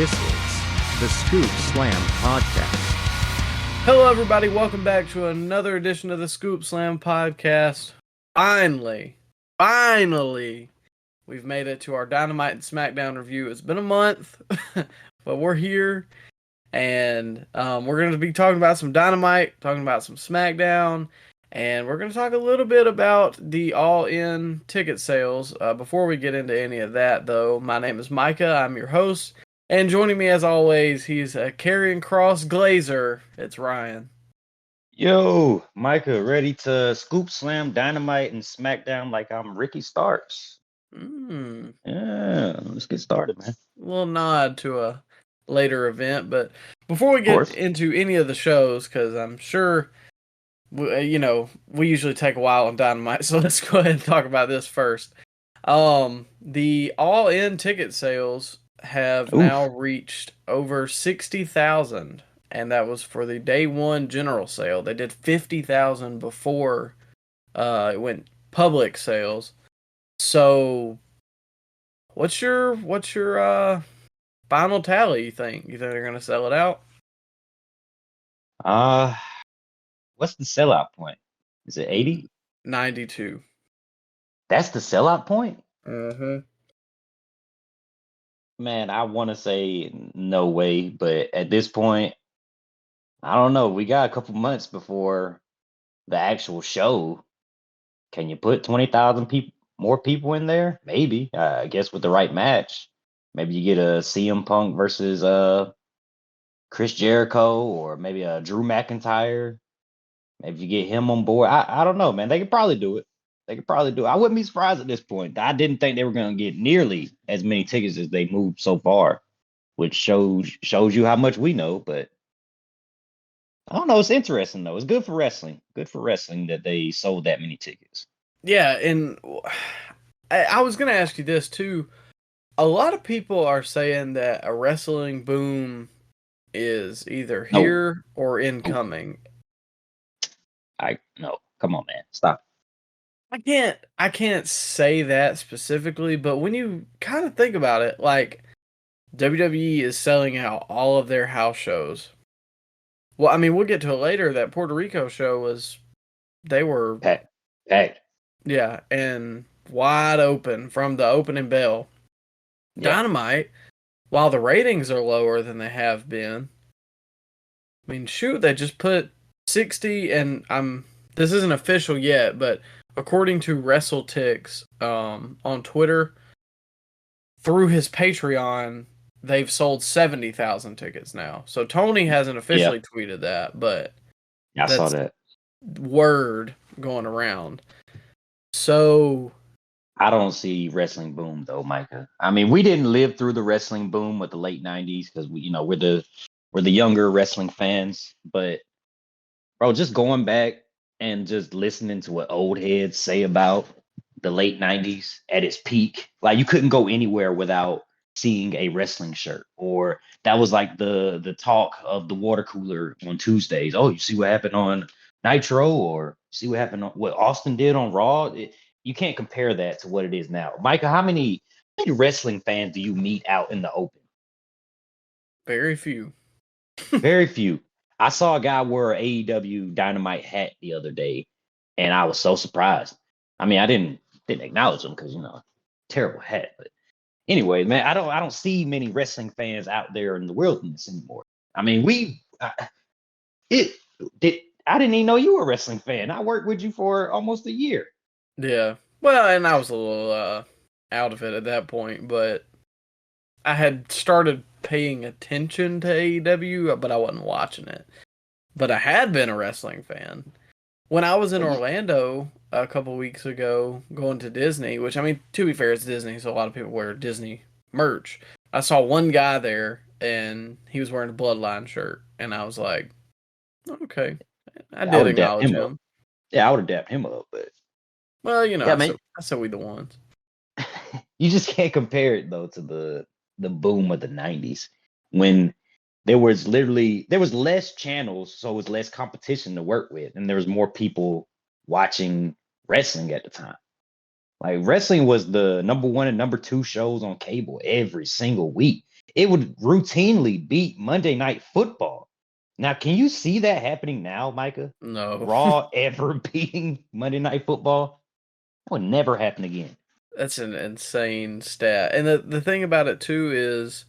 This is the Scoop Slam Podcast. Hello, everybody. Welcome back to another edition of the Scoop Slam Podcast. Finally, we've made it to our Dynamite and SmackDown review. It's been a month, but we're here, and we're going to be talking about some Dynamite, talking about some SmackDown, and we're going to talk a little bit about the all-in ticket sales. Before we get into any of that, though, my name is Micah. I'm your host. And joining me, as always, he's a Karrion Kross Glazer. It's Ryan. Yo, Micah, ready to scoop slam Dynamite and SmackDown like I'm Ricky Starks. Yeah, let's get started, man. A little nod to a later event, but before we get into any of the shows, because I'm sure, we usually take a while on Dynamite, so let's go ahead and talk about this first. The all-in ticket sales have now reached over 60,000, and that was for the day one general sale. They did 50,000 before it went public sales. So, what's your final tally? You think they're gonna sell it out? What's the sellout point? Is it 80? 92. That's the sellout point? Mm-hmm. Man, I want to say no way, but at this point, I don't know. We got a couple months before the actual show. Can you put 20,000 more people in there? Maybe. I guess with the right match. Maybe you get a CM Punk versus Chris Jericho, or maybe a Drew McIntyre. Maybe you get him on board. I don't know, man. They could probably do it. I wouldn't be surprised at this point. I didn't think they were going to get nearly as many tickets as they moved so far, which shows you how much we know. But I don't know. It's interesting, though. It's good for wrestling. Good for wrestling that they sold that many tickets. Yeah, and I was going to ask you this, too. A lot of people are saying that a wrestling boom is either here or incoming. No. Come on, man. Stop. I can't say that specifically, but when you kind of think about it, like WWE is selling out all of their house shows. Well, I mean, we'll get to it later. That Puerto Rico show they were packed. Yeah, and wide open from the opening bell. Yeah. Dynamite, while the ratings are lower than they have been, I mean, shoot, they just put 60, and this isn't official yet, but according to WrestleTix on Twitter, through his Patreon, they've sold 70,000 tickets now. So Tony hasn't officially tweeted that, but I saw that word going around. So I don't see wrestling boom though, Micah. I mean, we didn't live through the wrestling boom with the late 90s because we're the younger wrestling fans. But bro, just going back and just listening to what old heads say about the late 90s at its peak, like you couldn't go anywhere without seeing a wrestling shirt, or that was like the talk of the water cooler on Tuesdays. Oh, you see what happened on Nitro, or see what happened on what Austin did on Raw. You can't compare that to what it is now. Micah, how many wrestling fans do you meet out in the open? Very few. Very few. I saw a guy wear an AEW Dynamite hat the other day, and I was so surprised. I mean, I didn't acknowledge him because terrible hat. But anyway, man, I don't see many wrestling fans out there in the wilderness anymore. I mean, I didn't even know you were a wrestling fan. I worked with you for almost a year. Yeah, well, and I was a little out of it at that point, but I had started paying attention to AEW, but I wasn't watching it. But I had been a wrestling fan. When I was in Orlando a couple weeks ago, going to Disney, which, I mean, to be fair, it's Disney, so a lot of people wear Disney merch. I saw one guy there, and he was wearing a Bloodline shirt, and I was like, okay. I did acknowledge him. Yeah, I would have dapped him up, but... Well, I said we the ones. You just can't compare it, though, to the boom of the 90s, when there was less channels, so it was less competition to work with, and there was more people watching wrestling at the time. Like, wrestling was the number 1 and number 2 shows on cable every single week. it would routinely beat Monday Night Football. Now, can you see that happening now, Micah? No. Raw ever beating Monday Night Football? That would never happen again. That's an insane stat. And the thing about it too is,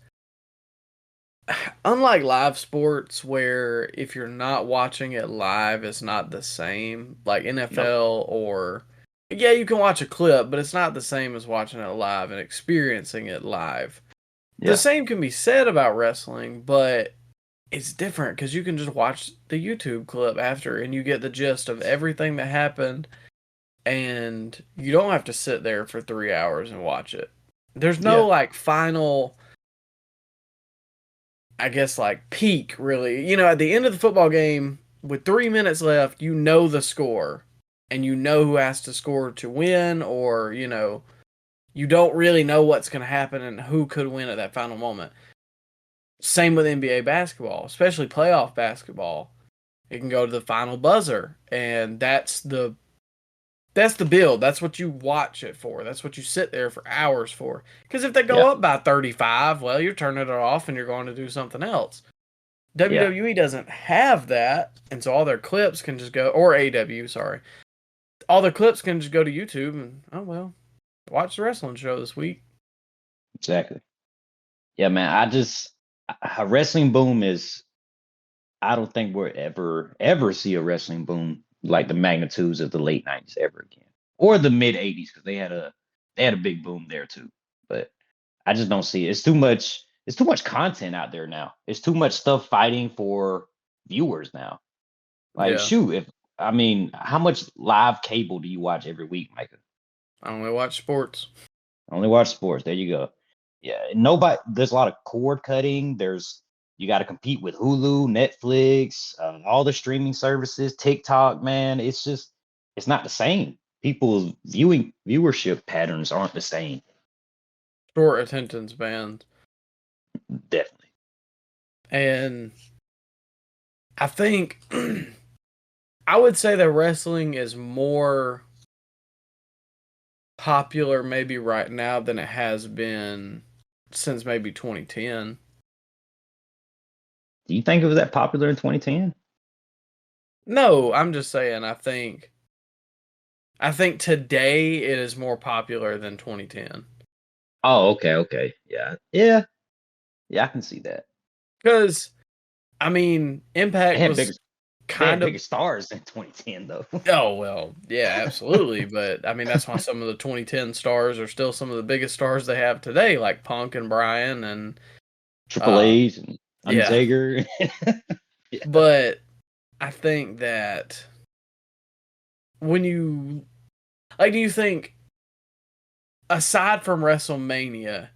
unlike live sports where if you're not watching it live, it's not the same. Like NFL or yeah, you can watch a clip, but it's not the same as watching it live and experiencing it live. The same can be said about wrestling, but it's different because you can just watch the YouTube clip after and you get the gist of everything that happened, and you don't have to sit there for 3 hours and watch it. There's no like final, I guess, like peak really. You know, at the end of the football game with 3 minutes left, you know the score and you know who has to score to win, or you know, you don't really know what's going to happen and who could win at that final moment. Same with NBA basketball, especially playoff basketball. It can go to the final buzzer, and that's the build. That's what you watch it for. That's what you sit there for hours for. Because if they go up by 35, well, you're turning it off and you're going to do something else. WWE doesn't have that, and so all their clips can just go, or AEW, sorry. All their clips can just go to YouTube and, oh, well, watch the wrestling show this week. Exactly. Yeah, man, a wrestling boom is, I don't think we'll ever see a wrestling boom like the magnitudes of the late 90s ever again, or the mid 80s, because they had a big boom there too. But I just don't see it. It's too much content out there now. It's too much stuff fighting for viewers now. Like shoot, how much live cable do you watch every week, Micah? I only watch sports. There you go. Yeah, there's a lot of cord cutting. You got to compete with Hulu, Netflix, all the streaming services, TikTok, man. It's not the same. People's viewership patterns aren't the same. Short attention spans. Definitely. And I think I would say that wrestling is more popular maybe right now than it has been since maybe 2010. Do you think it was that popular in 2010? No, I'm just saying I think today it is more popular than 2010. Oh, okay. Yeah, I can see that. Because, I mean, Impact was kind of bigger stars in 2010, though. Oh, well, yeah, absolutely. But, I mean, that's why some of the 2010 stars are still some of the biggest stars they have today, like Punk and Bryan and Triple H and Undertaker. Yeah. But I think that when you, like, do you think, aside from WrestleMania,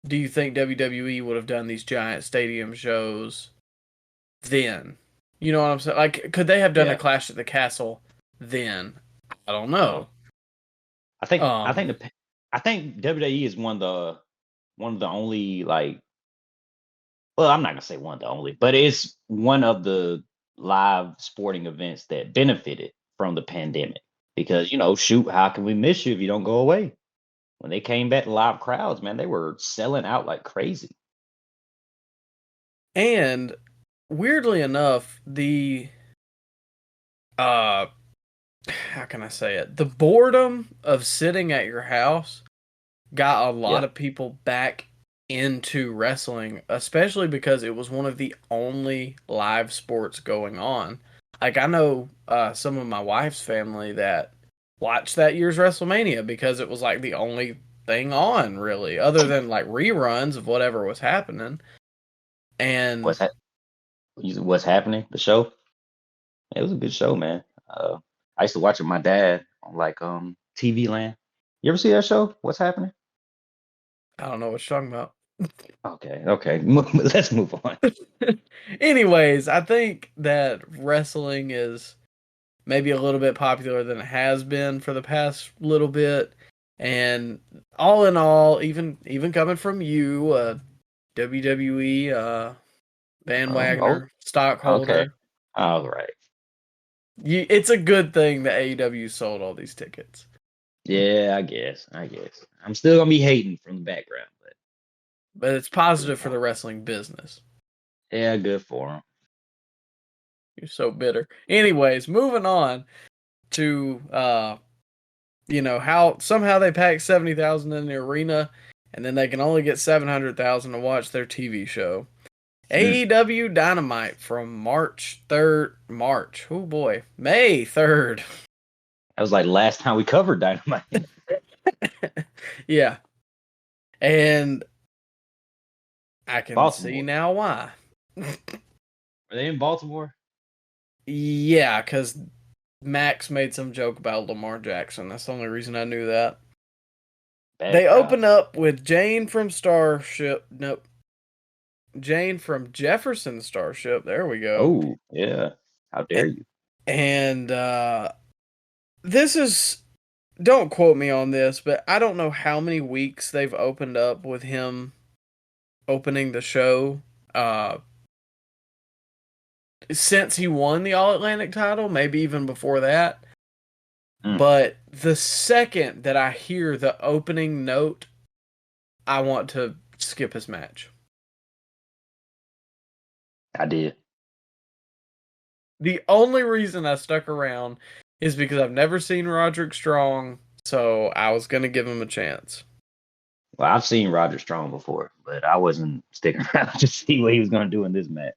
do you think WWE would have done these giant stadium shows then? You know what I'm saying? Like, could they have done a Clash at the Castle then? I don't know. I think WWE is one of the only, like, well, I'm not gonna say one of the only, but it's one of the live sporting events that benefited from the pandemic, because shoot, how can we miss you if you don't go away? When they came back to live crowds, man, they were selling out like crazy. And weirdly enough, the how can I say it? The boredom of sitting at your house got a lot of people back into wrestling, especially because it was one of the only live sports going on. Like, I know some of my wife's family that watched that year's WrestleMania because it was like the only thing on, really, other than like reruns of whatever was happening. And what's happening? The show? It was a good show, man. I used to watch it with my dad on like TV Land. You ever see that show? What's happening? I don't know what you're talking about. Okay. Let's move on. Anyways, I think that wrestling is maybe a little bit popular than it has been for the past little bit. And all in all, even coming from you, WWE bandwagoner, stockholder. Okay. All right. It's a good thing that AEW sold all these tickets. Yeah, I guess. I'm still gonna be hating from the background, but but it's positive for the wrestling business. Yeah, good for him. You're so bitter. Anyways, moving on to how somehow they pack 70,000 in the arena, and then they can only get 700,000 to watch their TV show. AEW Dynamite from March 3rd. Oh boy, May 3rd. That was like last time we covered Dynamite. Yeah, and I can Baltimore. see now why. Are they in Baltimore? Yeah, because Max made some joke about Lamar Jackson. That's the only reason I knew that. They open up with Jane from Starship. Nope. Jane from Jefferson Starship. There we go. Oh, yeah. How dare you? And this is, don't quote me on this, but I don't know how many weeks they've opened up with him opening the show since he won the All-Atlantic title, maybe even before that. But the second that I hear the opening note, I want to skip his match. I did. The only reason I stuck around is because I've never seen Roderick Strong, so I was going to give him a chance. Well, I've seen Roderick Strong before, but I wasn't sticking around to see what he was going to do in this match.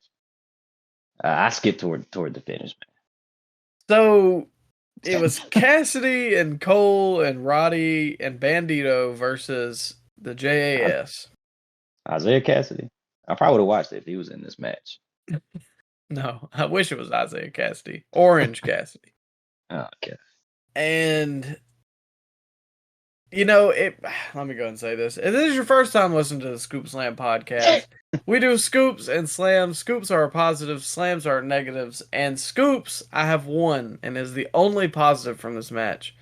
I skipped toward the finish, man. So it was Cassidy and Cole and Roddy and Bandito versus the JAS. Isaiah Cassidy. I probably would have watched it if he was in this match. No, I wish it was Isaiah Cassidy. Orange Cassidy. Oh, okay. And, let me go and say this. If this is your first time listening to the Scoop Slam podcast, we do scoops and slams. Scoops are our positives, slams are our negatives, and scoops, I have one, and is the only positive from this match.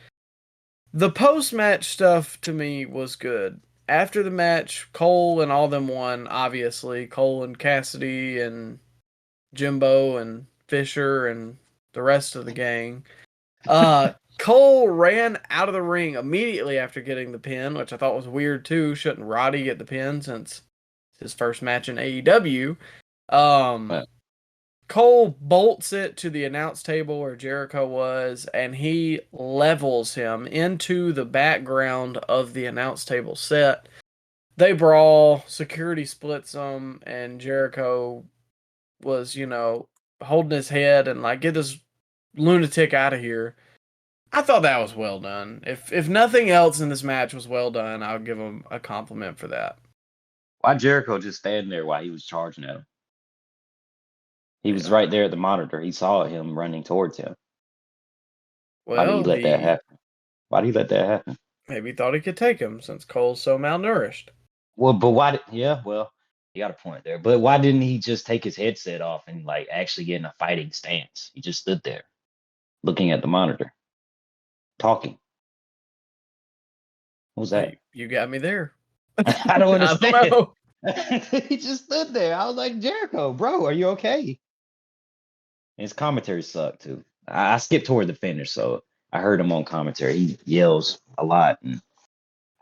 The post-match stuff, to me, was good. After the match, Cole and all them won, obviously. Cole and Cassidy and Jimbo and Fisher and the rest of the gang. Cole ran out of the ring immediately after getting the pin, which I thought was weird too. Shouldn't Roddy get the pin since it's his first match in AEW? Cole bolts it to the announce table where Jericho was, and he levels him into the background of the announce table set. They brawl, security splits them, and Jericho was, holding his head and like, get this lunatic out of here. I thought that was well done. If nothing else in this match was well done, I'll give him a compliment for that. Why Jericho just standing there while he was charging at him? He was right there at the monitor. He saw him running towards him. Well, why did he let that happen? Why did he let that happen? Maybe he thought he could take him since Cole's so malnourished. Well, but why? You got a point there. But why didn't he just take his headset off and like actually get in a fighting stance? He just stood there, looking at the monitor, talking. What was that? You got me there. I don't understand. I don't know. He just stood there. I was like, Jericho, bro, are you okay? And his commentary sucked too. I skipped toward the finish, so I heard him on commentary. He yells a lot, and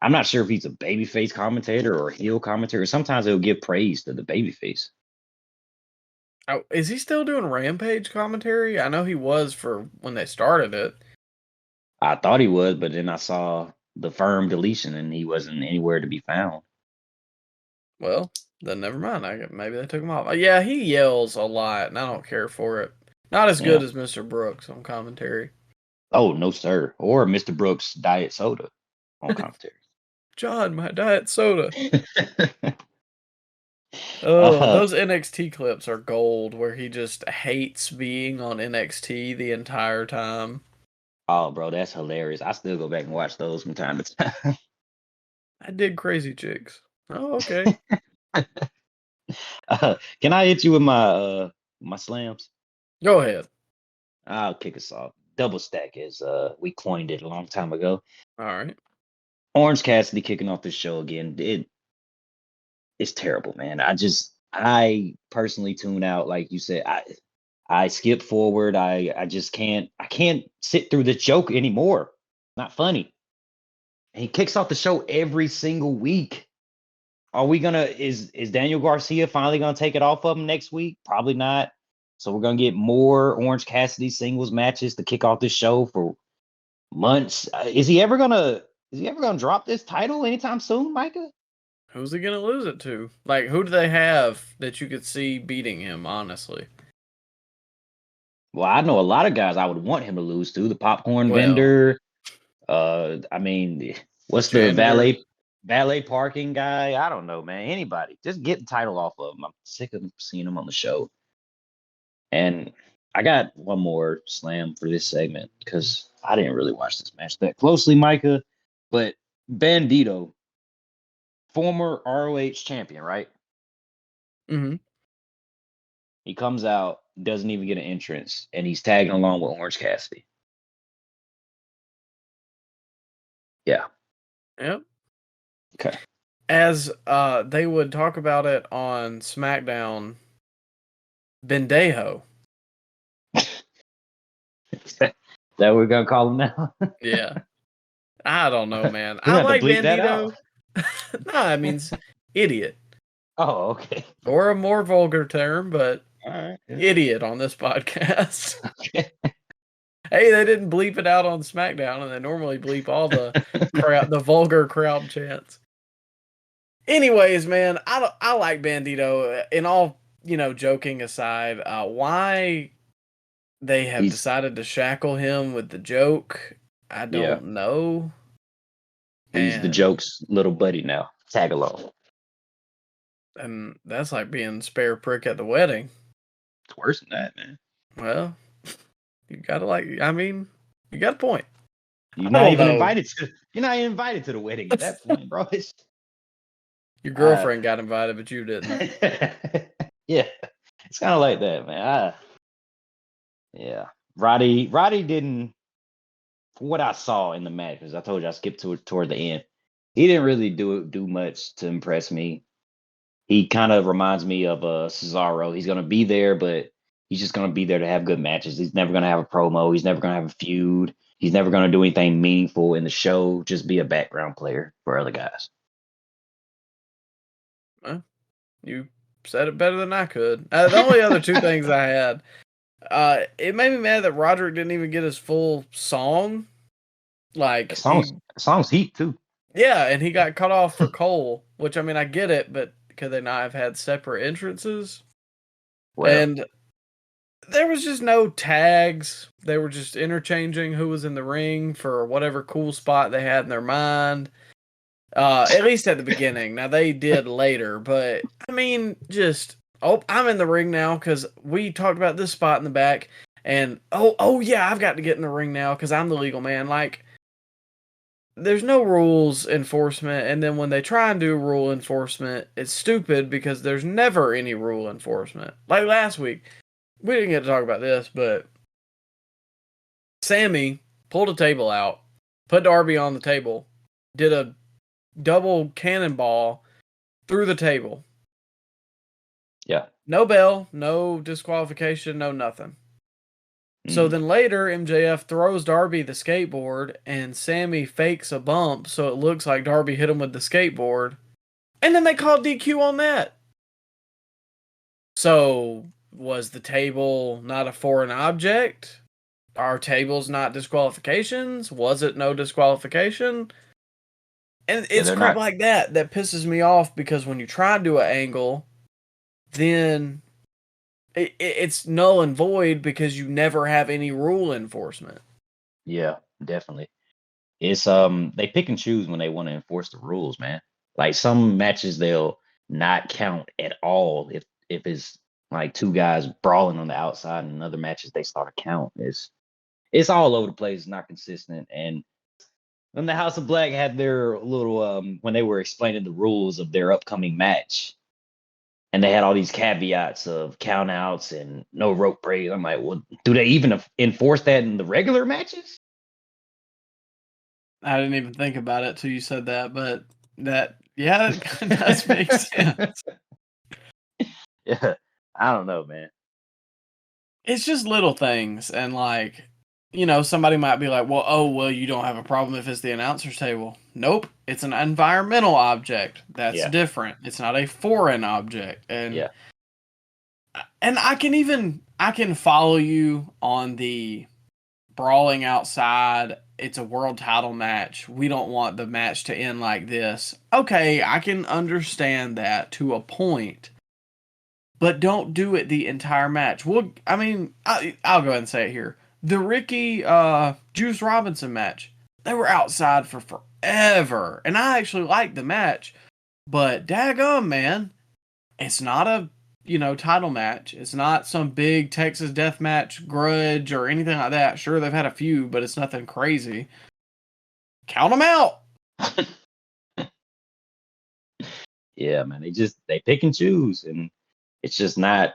I'm not sure if he's a babyface commentator or a heel commentator. Sometimes he'll give praise to the babyface. Oh, is he still doing Rampage commentary? I know he was for when they started it. I thought he was, but then I saw the firm deletion, and he wasn't anywhere to be found. Well, then never mind. Maybe they took him off. Yeah, he yells a lot, and I don't care for it. Not as good as Mr. Brooks on commentary. Oh, no, sir. Or Mr. Brooks' Diet Soda on commentary. John, my diet soda. Those NXT clips are gold, where he just hates being on NXT the entire time. Oh, bro, that's hilarious. I still go back and watch those from time to time. I did Crazy Chicks. Oh, okay. Can I hit you with my my slams? Go ahead. I'll kick us off. Double stack, as we coined it a long time ago. All right. Orange Cassidy kicking off the show again. It's terrible, man. I personally tune out, like you said. I skip forward. I just can't sit through this joke anymore. Not funny. And he kicks off the show every single week. Are we gonna is Daniel Garcia finally gonna take it off of him next week? Probably not. So we're gonna get more Orange Cassidy singles matches to kick off this show for months. Is he ever gonna drop this title anytime soon, Micah? Who's he gonna lose it to? Like, who do they have that you could see beating him? Honestly, Well, I know a lot of guys I would want him to lose to. The popcorn vendor. I mean, what's the valet parking guy? I don't know, man. Anybody, just get the title off of him. I'm sick of seeing him on the show. And I got one more slam for this segment because I didn't really watch this match that closely, Micah. But Bandito, former ROH champion, right? Mm-hmm. He comes out, doesn't even get an entrance, and he's tagging along with Orange Cassidy. Yeah. Yep. Okay. As they would talk about it on SmackDown, Bendejo. That we're gonna call him now? Yeah. I don't know, man. I like Bandito. No, it means idiot. Oh, okay. Or a more vulgar term, but all right, yeah. Idiot on this podcast. Okay. Hey, they didn't bleep it out on SmackDown, and they normally bleep all the the vulgar crowd chants. Anyways, man, I like Bandito. In all, joking aside, why they have decided to shackle him with the joke, I don't know. He's the joke's little buddy now. Tag along. And that's like being spare prick at the wedding. It's worse than that, man. Well, you gotta you got a point. You're not even invited to the wedding at that point, bro. Your girlfriend got invited, but you didn't. Yeah, it's kind of like that, man. Yeah, Roddy didn't. From what I saw in the match, because I told you I skipped toward the end, he didn't really do much to impress me. He kind of reminds me of Cesaro. He's gonna be there, but he's just gonna be there to have good matches. He's never gonna have a promo. He's never gonna have a feud. He's never gonna do anything meaningful in the show. Just be a background player for other guys. Well, you said it better than I could. The only other two things I had, it made me mad that Roderick didn't even get his full song. Like song's heat too. Yeah, and he got cut off for Cole, which I get it, but could they not have had separate entrances? Well, and there was just no tags. They were just interchanging who was in the ring for whatever cool spot they had in their mind. At least at the beginning. Now, they did later, but, I'm in the ring now because we talked about this spot in the back, and, oh yeah, I've got to get in the ring now because I'm the legal man. Like, there's no rules enforcement, and then when they try and do rule enforcement, it's stupid because there's never any rule enforcement. Like last week, we didn't get to talk about this, but Sammy pulled a table out, put Darby on the table, did a double cannonball through the table. Yeah. No bell, no disqualification, no nothing. So then later, MJF throws Darby the skateboard, and Sammy fakes a bump so it looks like Darby hit him with the skateboard. And then they called DQ on that. So, was the table not a foreign object? Are tables not disqualifications? Was it no disqualification? And it's crap like that pisses me off because when you try to do an angle, then it's null and void because you never have any rule enforcement. Yeah, definitely. It's they pick and choose when they want to enforce the rules, man. Like some matches they'll not count at all if it's like two guys brawling on the outside, and in other matches they start a count. It's all over the place, it's not consistent. And when the House of Black had their little when they were explaining the rules of their upcoming match, and they had all these caveats of countouts and no rope breaks. I'm like, well, do they even enforce that in the regular matches? I didn't even think about it till you said that, but that does make sense. Yeah, I don't know, man. It's just little things, and somebody might be like, well, you don't have a problem if it's the announcer's table. Nope, It's an environmental object. That's different. It's not a foreign object. And I can follow you on the brawling outside. It's a world title match. We don't want the match to end like this. Okay, I can understand that to a point. But don't do it the entire match. Well, I mean, I'll go ahead and say it here. The Ricky Juice Robinson match, they were outside for forever. And I actually liked the match. But daggum, man, it's not a, title match. It's not some big Texas death match grudge or anything like that. Sure, they've had a few, but it's nothing crazy. Count them out. Yeah, man. They pick and choose, and it's just not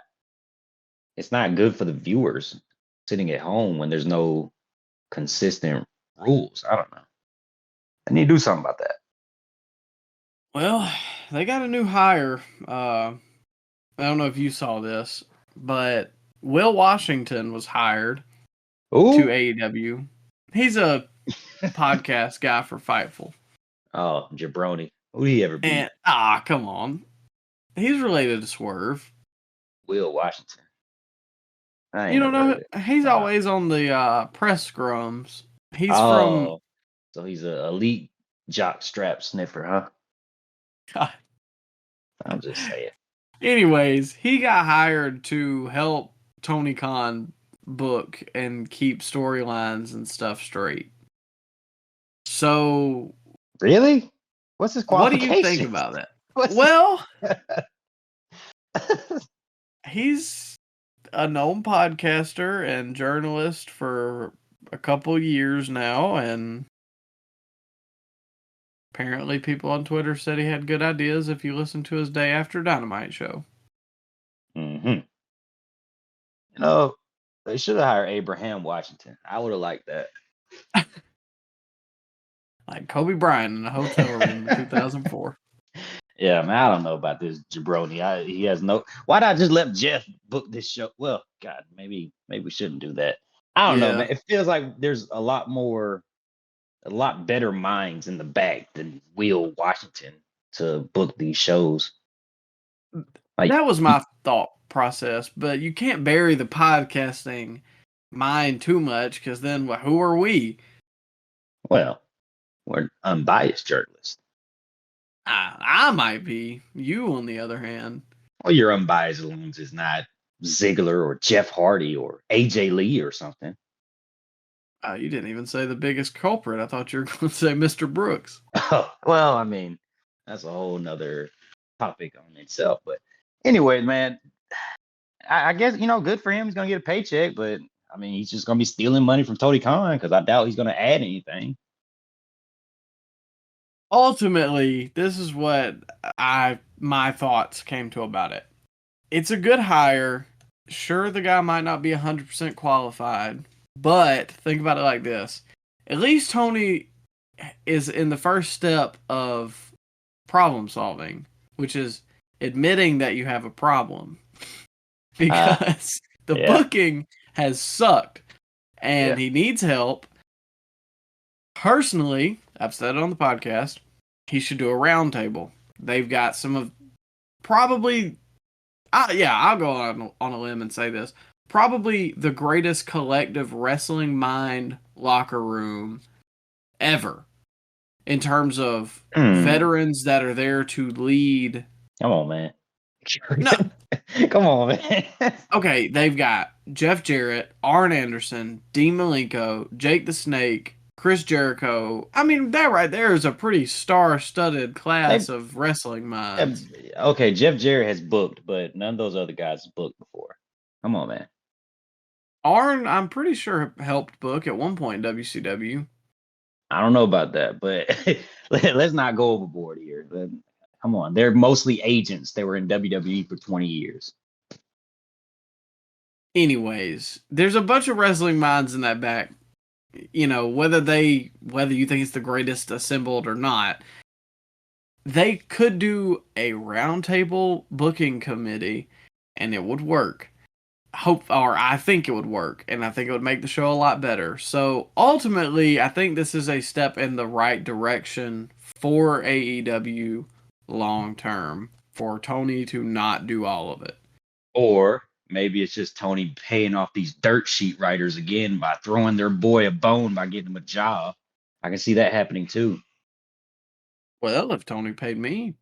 good for the viewers sitting at home when there's no consistent rules. I don't know. I need to do something about that. Well, they got a new hire. I don't know if you saw this, but Will Washington was hired to AEW. He's a podcast guy for Fightful. Oh, jabroni. Who did he ever beat? And, come on. He's related to Swerve. Will Washington. You don't know? He's always on the press scrums. He's from... So he's an elite jock strap sniffer, huh? God. I'm just saying. Anyways, he got hired to help Tony Khan book and keep storylines and stuff straight. So... Really? What's his qualification? What do you think about that? He's a known podcaster and journalist for a couple years now, and apparently people on Twitter said he had good ideas if you listen to his Day After Dynamite show. Mm-hmm. They should have hired Abraham Washington. I would have liked that. Like Kobe Bryant in a hotel room in 2004. Yeah, man, I don't know about this jabroni. He has no... Why not just let Jeff book this show? Well, God, maybe we shouldn't do that. I don't know, man. It feels like there's a lot better minds in the back than Will Washington to book these shows. Like, that was my thought process, but you can't bury the podcasting mind too much, because then who are we? Well, we're unbiased journalists. I might be. You, on the other hand. Well, you're unbiased as long as it's not Ziggler or Jeff Hardy or AJ Lee or something. You didn't even say the biggest culprit. I thought you were going to say Mr. Brooks. Oh, well, I mean, that's a whole nother topic on itself. But anyway, man, I guess, good for him. He's going to get a paycheck, but I mean, he's just going to be stealing money from Tony Khan because I doubt he's going to add anything. Ultimately, this is what my thoughts came to about it. It's a good hire. Sure, the guy might not be 100% qualified, but think about it like this. At least Tony is in the first step of problem solving, which is admitting that you have a problem. Because the booking has sucked, and he needs help. Personally, I've said it on the podcast, he should do a roundtable. They've got some of probably, I'll go on a limb and say this, probably the greatest collective wrestling mind locker room ever in terms of veterans that are there to lead. Come on, man. No. Come on, man. Okay, they've got Jeff Jarrett, Arn Anderson, Dean Malenko, Jake the Snake, Chris Jericho. I mean, that right there is a pretty star-studded class of wrestling minds. Okay, Jeff Jarrett has booked, but none of those other guys booked before. Come on, man. Arn, I'm pretty sure, helped book at one point in WCW. I don't know about that, but let's not go overboard here. Come on, they're mostly agents. They were in WWE for 20 years. Anyways, there's a bunch of wrestling minds in that back. Whether you think it's the greatest assembled or not, they could do a roundtable booking committee, and it would work. I think it would work, and I think it would make the show a lot better. So ultimately, I think this is a step in the right direction for AEW long term for Tony to not do all of it. Or maybe it's just Tony paying off these dirt sheet writers again by throwing their boy a bone by getting him a job. I can see that happening too. Well, if Tony paid me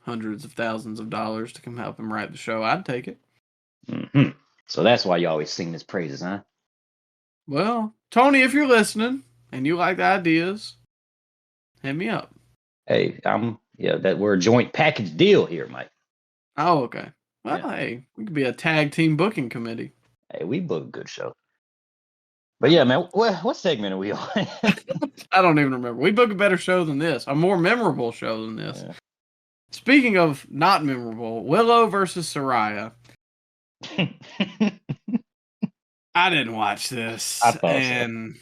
hundreds of thousands of dollars to come help him write the show, I'd take it. Mm-hmm. So that's why you always sing his praises, huh? Well, Tony, if you're listening and you like the ideas, hit me up. Hey, that we're a joint package deal here, Mike. Oh, okay. Well, hey, we could be a tag team booking committee. Hey, we book a good show. But yeah, man, what segment are we on? I don't even remember. We book a better show than this, a more memorable show than this. Yeah. Speaking of not memorable, Willow versus Saraya. I didn't watch this, and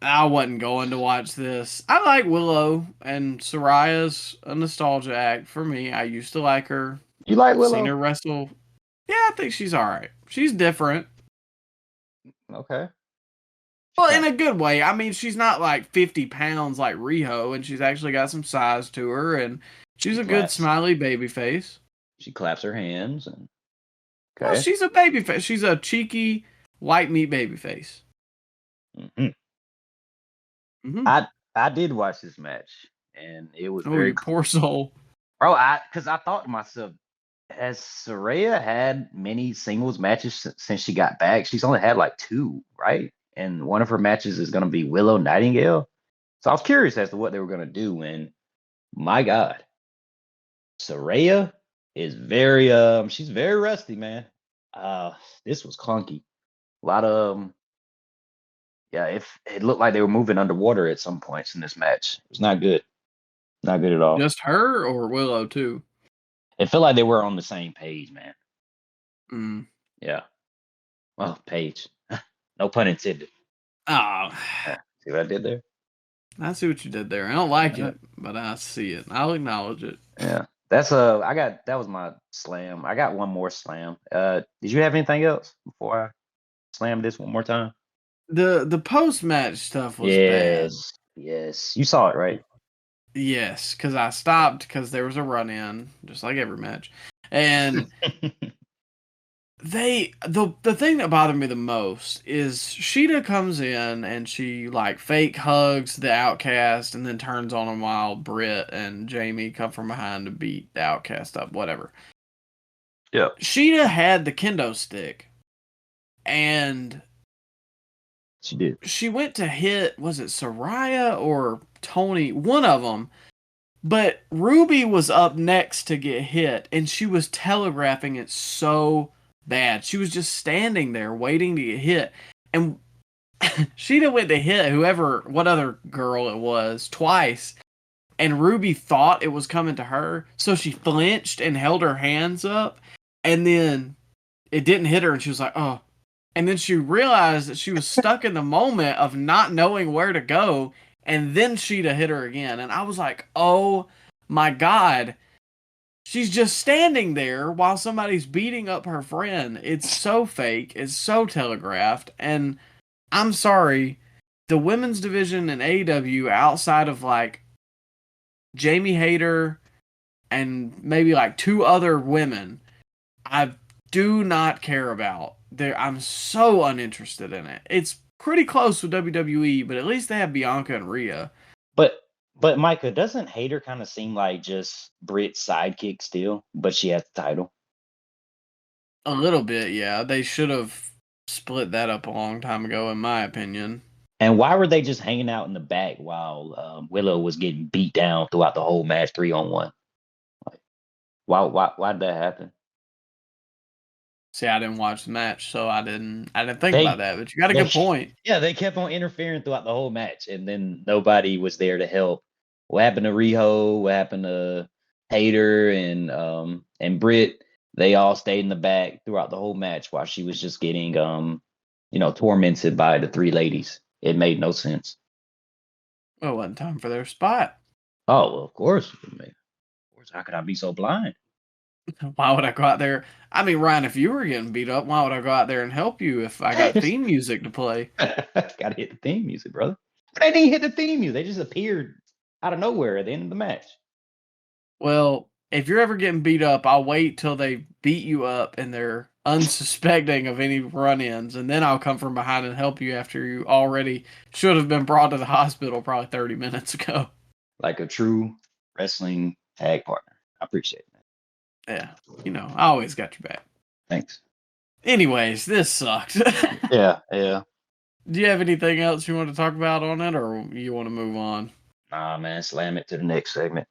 I wasn't going to watch this. I like Willow, and Saraya's a nostalgia act for me. I used to like her. You like Willow? Seen her wrestle. Yeah, I think she's all right. She's different. Okay. Well, in a good way. I mean, she's not like 50 pounds like Riho, and she's actually got some size to her, and she's a good smiley baby face. She claps her hands. And okay. Well, she's a baby face. She's a cheeky white meat baby face. Mm-hmm. Mm-hmm. I did watch this match, and it was very poor soul. Bro, because I thought to myself, has Saraya had many singles matches since she got back? She's only had like 2, right? And one of her matches is going to be Willow Nightingale. So I was curious as to what they were going to do. And my God, Saraya is she's very rusty, man. This was clunky. A lot of, if it looked like they were moving underwater at some points in this match. It was not good. Not good at all. Just her or Willow too? It felt like they were on the same page, man. Mm. Yeah. Well, page. No pun intended. Oh. See what I did there? I see what you did there. I don't like it, but I see it. I'll acknowledge it. Yeah. That was my slam. I got one more slam. Did you have anything else before I slam this one more time? The post-match stuff was bad. Yes. You saw it, right? Yes, because I stopped because there was a run-in, just like every match. And the thing that bothered me the most is Sheeta comes in and she like fake hugs the Outcast and then turns on him while Britt and Jamie come from behind to beat the Outcast up, whatever. Yeah. Sheeta had the kendo stick and she did. She went to hit, was it Saraya or Tony? One of them. But Ruby was up next to get hit and she was telegraphing it so bad. She was just standing there waiting to get hit. And Sheeta went to hit what other girl it was, twice. And Ruby thought it was coming to her. So she flinched and held her hands up. And then it didn't hit her and she was like, oh. And then she realized that she was stuck in the moment of not knowing where to go. And then Sheeta hit her again. And I was like, oh my God. She's just standing there while somebody's beating up her friend. It's so fake. It's so telegraphed. And I'm sorry, the women's division in AEW outside of like Jamie Hayter and maybe like 2 other women, I do not care about. I'm so uninterested in it. It's pretty close with WWE, but at least they have Bianca and Rhea. But Micah, doesn't Hayter kind of seem like just Britt's sidekick still, but she has the title? A little bit, yeah. They should have split that up a long time ago, in my opinion. And why were they just hanging out in the back while Willow was getting beat down throughout the whole match, 3-on-1? Like, why did that happen? See, I didn't watch the match, so I didn't think about that. But you got a good point. Yeah, they kept on interfering throughout the whole match, and then nobody was there to help. What happened to Riho? What happened to Hayter and Britt? They all stayed in the back throughout the whole match while she was just getting tormented by the 3 ladies. It made no sense. Well, it wasn't time for their spot. Oh, well, of course. Of course, how could I be so blind? Why would I go out there? I mean, Ryan, if you were getting beat up, why would I go out there and help you if I got theme music to play? Gotta hit the theme music, brother. But they didn't hit the theme music. They just appeared out of nowhere at the end of the match. Well, if you're ever getting beat up, I'll wait till they beat you up and they're unsuspecting of any run-ins, and then I'll come from behind and help you after you already should have been brought to the hospital probably 30 minutes ago. Like a true wrestling tag partner. I appreciate that. Yeah, I always got your back. Thanks. Anyways, this sucked. Yeah. Do you have anything else you want to talk about on it, or you want to move on? Nah, man, slam it to the next segment.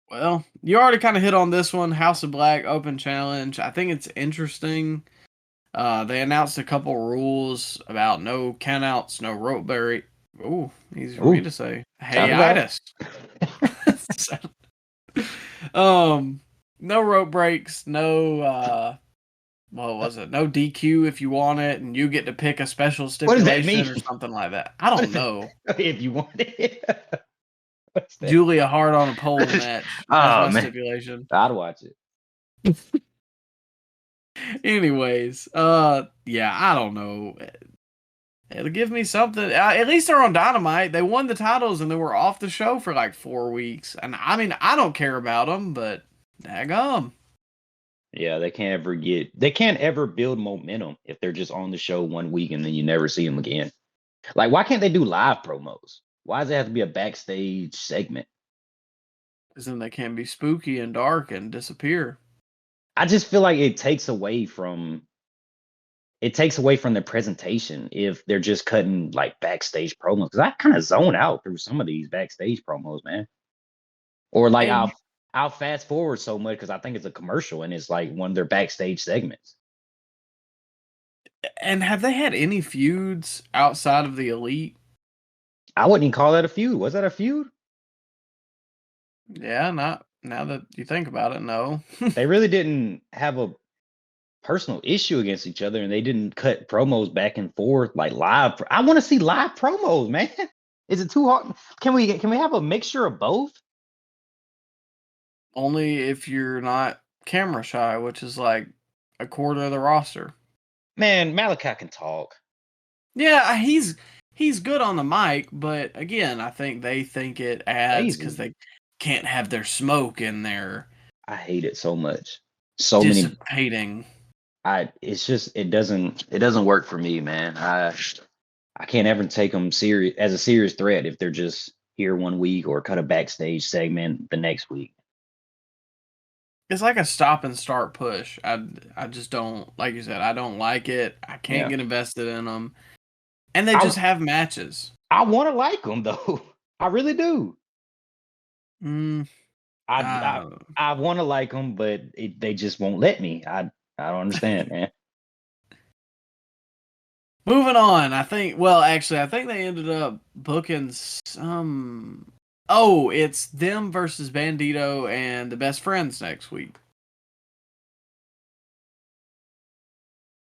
Well, you already kind of hit on this one, House of Black Open Challenge. I think it's interesting. They announced a couple rules about no countouts, no rope break. Ooh, easy for me to say. Hey-itis. No rope breaks, no what was it? No DQ if you want it, and you get to pick a special stipulation or something like that. I don't know. If you want it. Julia Hart on a pole match. That's my stipulation. I'd watch it. Anyways, yeah, I don't know. It'll give me something. At least they're on Dynamite. They won the titles and they were off the show for like 4 weeks. And I mean, I don't care about them, but daggum. Yeah, they can't ever build momentum if they're just on the show 1 week and then you never see them again. Like, why can't they do live promos? Why does it have to be a backstage segment? Because then they can be spooky and dark and disappear. I just feel like it takes away from the presentation if they're just cutting like backstage promos. Because I kind of zone out through some of these backstage promos, man. Or like I'll fast forward so much because I think it's a commercial and it's like one of their backstage segments. And have they had any feuds outside of the Elite? I wouldn't even call that a feud. Was that a feud? Yeah, not now that you think about it, no. They really didn't have a personal issue against each other, and they didn't cut promos back and forth like live. I want to see live promos, man. Is it too hard? Can we have a mixture of both? Only if you're not camera shy, which is like a quarter of the roster. Man, Malachi can talk. Yeah, he's good on the mic, but again, I think they think it adds because they can't have their smoke in there. I hate it so much. Dissipating. It doesn't work for me, man. I can't ever take them as a serious threat if they're just here 1 week or cut a backstage segment the next week. It's like a stop and start push. I just don't, like you said, I don't like it. I can't get invested in them. And they just have matches. I want to like them, though. I really do. I want to like them, but they just won't let me. I don't understand, man. Moving on, I think they ended up booking some... Oh, it's them versus Bandito and the Best Friends next week.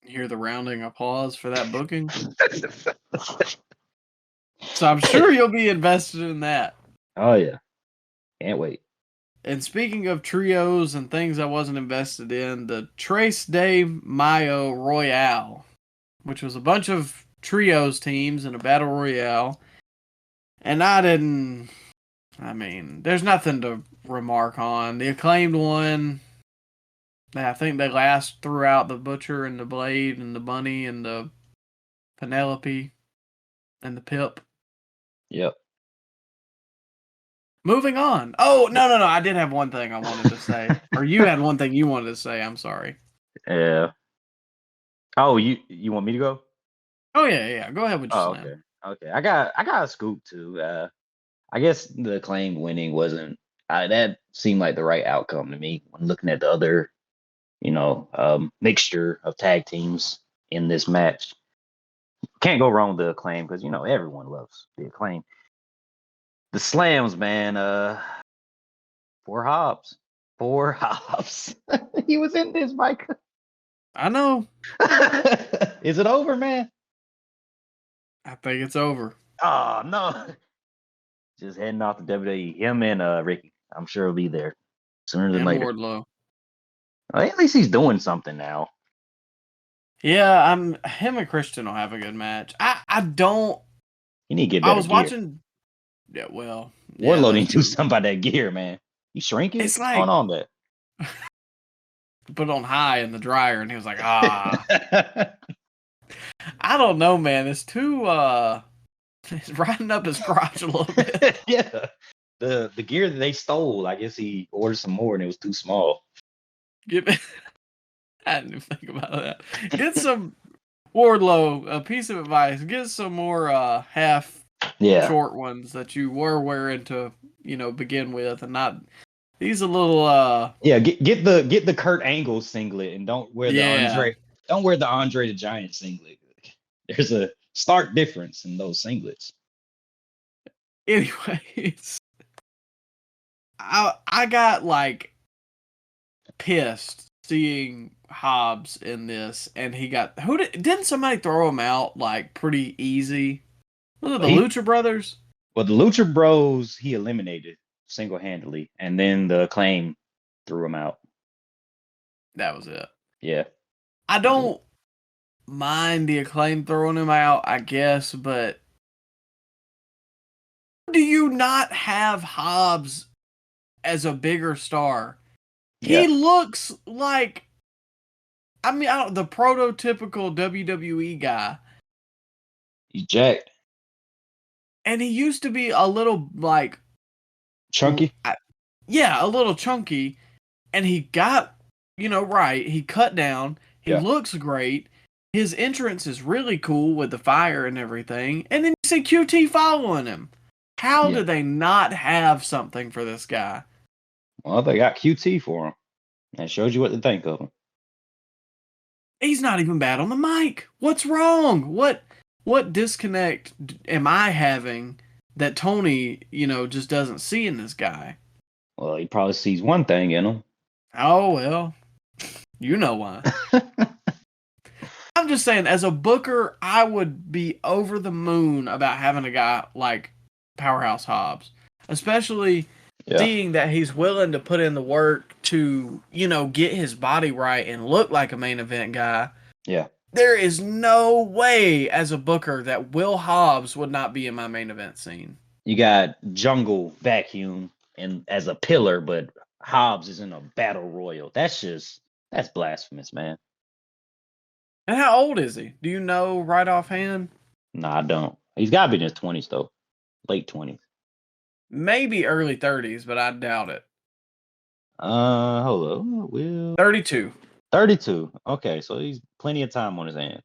You hear the rounding applause for that booking? So I'm sure you'll be invested in that. Oh, yeah. Can't wait. And speaking of trios and things I wasn't invested in, the Tres de Mayo Royale, which was a bunch of trios teams in a battle royale. And there's nothing to remark on. The Acclaimed one, I think they last throughout the Butcher and the Blade and the Bunny and the Penelope and the Pip. Yep. Moving on. Oh, no. I did have one thing I wanted to say. Or you had one thing you wanted to say. I'm sorry. Yeah. Oh, you want me to go? Oh, yeah. Go ahead with your slam. Okay. I got a scoop, too. I guess the Acclaimed winning wasn't... that seemed like the right outcome to me when looking at the other, mixture of tag teams in this match. Can't go wrong with the Acclaim because, everyone loves the Acclaim. The slams, man. 4 Hobbs. 4 Hobbs. He was in this, Micah. I know. Is it over, man? I think it's over. Oh, no. Just heading off to WWE. Him and Ricky. I'm sure he'll be there sooner than later. Wardlow. Well, at least he's doing something now. Yeah, him and Christian will have a good match. I don't... You need to get better watching... Yeah, well, Wardlow didn't do something about that gear, man. You shrinking? It's What's like going on there? Put it on high in the dryer, and he was like, I don't know, man. It's too it's riding up his crotch a little bit. Yeah. The gear that they stole, I guess he ordered some more and it was too small. I didn't even think about that. Get some Wardlow, a piece of advice, get some more half short ones that you were wearing to, begin with, and not these a little get the Kurt Angle singlet and don't wear the Andre the Giant singlet. There's a stark difference in those singlets. Anyways, I got like pissed seeing Hobbs in this, and he got didn't somebody throw him out like pretty easy? Was it the Lucha Brothers? Well, the Lucha Bros he eliminated single-handedly, and then the Acclaim threw him out. That was it. Yeah. I don't mind the Acclaim throwing him out, I guess, but do you not have Hobbs as a bigger star? Yeah. He looks like, the prototypical WWE guy. He's jacked. And he used to be a little, like... chunky? A little chunky. And he got, right. He cut down. He looks great. His entrance is really cool with the fire and everything. And then you see QT following him. How did they not have something for this guy? Well, they got QT for him. That shows you what to think of him. He's not even bad on the mic. What's wrong? What disconnect am I having that Tony, just doesn't see in this guy? Well, he probably sees one thing in him. Oh, well. You know why. I'm just saying, as a booker, I would be over the moon about having a guy like Powerhouse Hobbs. Especially seeing that he's willing to put in the work to, get his body right and look like a main event guy. Yeah. There is no way as a booker that Will Hobbs would not be in my main event scene. You got Jungle Vacuum and as a pillar, but Hobbs is in a battle royal. That's blasphemous, man. And how old is he? Do you know right offhand? No, I don't. He's got to be in his 20s, though. Late 20s. Maybe early 30s, but I doubt it. Hold on. Will 32. 32. Okay, so he's plenty of time on his hands.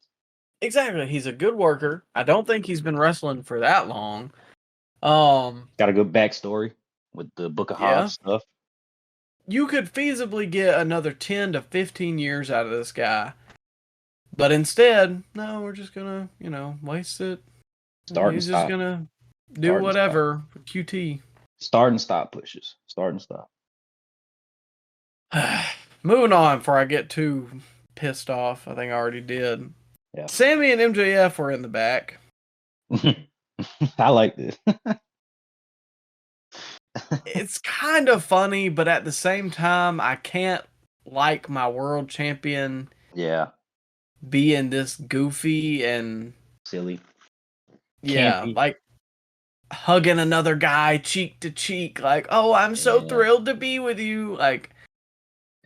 Exactly. He's a good worker. I don't think he's been wrestling for that long. Got a good backstory with the Book of Hobbs stuff. You could feasibly get another 10 to 15 years out of this guy. But instead, no, we're just going to, waste it. He's just going to do whatever for QT. Start and stop pushes. Start and stop. Moving on before I get too pissed off. I think I already did. Yeah. Sammy and MJF were in the back. I like this. It's kind of funny, but at the same time, I can't like my world champion being this goofy and silly. Yeah, like hugging another guy cheek to cheek, like, oh, I'm so thrilled to be with you. Like,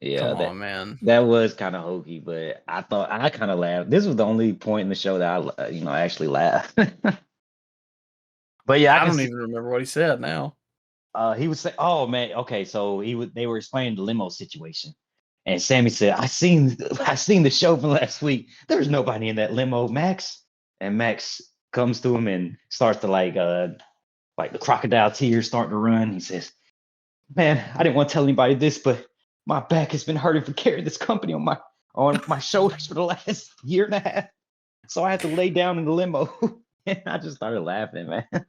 come on, man. That was kind of hokey, but I thought I kind of laughed. This was the only point in the show that I actually laughed. But yeah, I don't even remember what he said now. He would say, "Oh man, okay." So they were explaining the limo situation, and Sammy said, "I seen the show from last week. There's nobody in that limo, Max." And Max comes to him and starts to like the crocodile tears starting to run. He says, "Man, I didn't want to tell anybody this, but my back has been hurting for carrying this company on my shoulders for the last year and a half. So I had to lay down in the limo." And I just started laughing, man.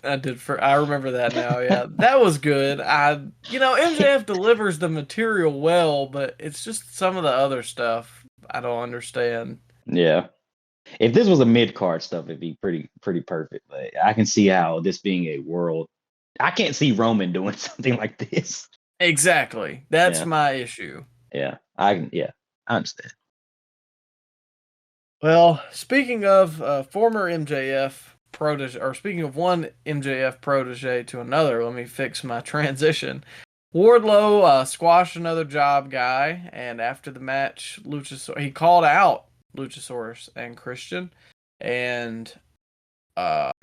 I remember that now. Yeah, that was good. MJF delivers the material well, but it's just some of the other stuff I don't understand. Yeah, if this was a mid card stuff, it'd be pretty perfect. But I can see how this being a world, I can't see Roman doing something like this. Exactly, that's my issue. Yeah, I understand. Well, speaking of former MJF, protege, or speaking of one MJF protege to another, let me fix my transition. Wardlow squashed another job guy, and after the match, he called out Luchasaurus and Christian, and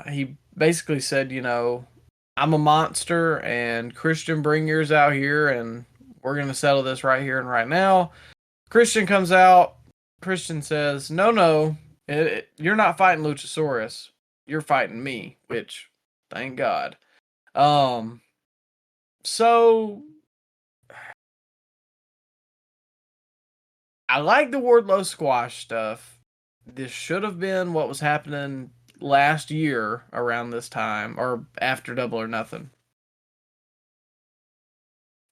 he basically said, I'm a monster, and Christian, bring yours out here, and we're gonna settle this right here and right now. Christian comes out. Christian says, no, you're not fighting Luchasaurus. You're fighting me, which, thank God. So I like the Wardlow squash stuff. This should have been what was happening last year around this time, or after Double or Nothing.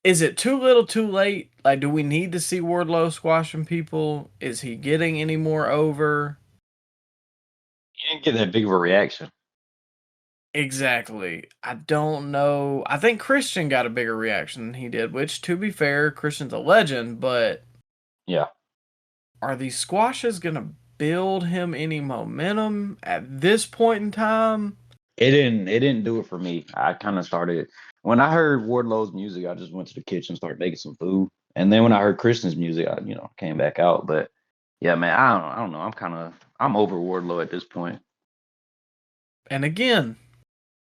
Is it too little too late? Like, do we need to see Wardlow squashing people? Is he getting any more over? He didn't get that big of a reaction. Exactly. I don't know. I think Christian got a bigger reaction than he did, which, to be fair, Christian's a legend, but yeah, are these squashes going to build him any momentum at this point in time? It didn't do it for me. I kind of started when I heard Wardlow's music, I just went to the kitchen and started making some food. And then when I heard Christian's music, I came back out. But yeah, man, I don't know. I'm over Wardlow at this point. And again,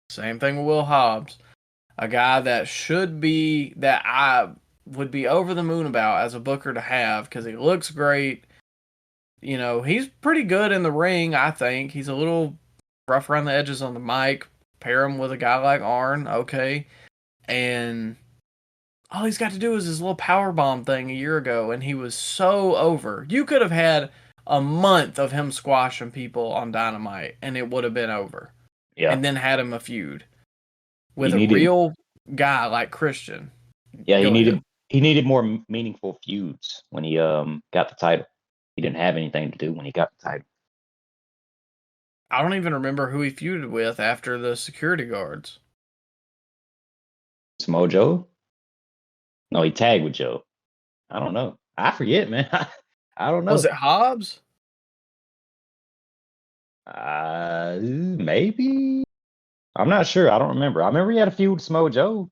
same thing with Will Hobbs. A guy that I would be over the moon about as a booker to have, because he looks great. He's pretty good in the ring, I think. He's a little rough around the edges on the mic. Pair him with a guy like Arn, okay. And all he's got to do is his little power bomb thing a year ago, and he was so over. You could have had a month of him squashing people on Dynamite, and it would have been over. Yeah. And then had him a feud with a real guy like Christian. Yeah, he needed more meaningful feuds when he got the title. He didn't have anything to do when he got the title. I don't even remember who he feuded with after the security guards. Samoa Joe? No, he tagged with Joe. I don't know. I forget, man. I don't know. Was it Hobbs? Maybe. I'm not sure. I don't remember. I remember he had a feud with Samoa Joe.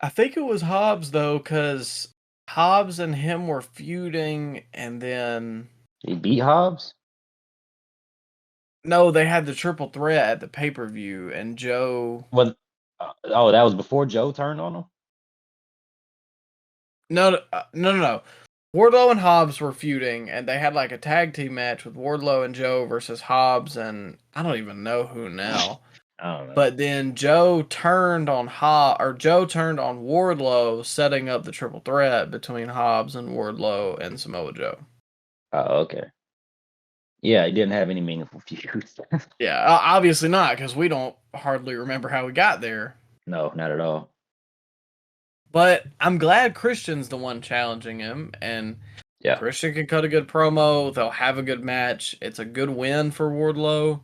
I think it was Hobbs, though, because Hobbs and him were feuding, and then... He beat Hobbs? No, they had the triple threat at the pay-per-view, and Joe... that was before Joe turned on him? No. Wardlow and Hobbs were feuding, and they had like a tag team match with Wardlow and Joe versus Hobbs, and I don't even know who now. I don't know. But then Joe turned on Wardlow, setting up the triple threat between Hobbs and Wardlow and Samoa Joe. Oh, okay. Yeah, he didn't have any meaningful feuds. Yeah, obviously not, because we don't hardly remember how we got there. No, not at all. But I'm glad Christian's the one challenging him, and Christian can cut a good promo. They'll have a good match. It's a good win for Wardlow.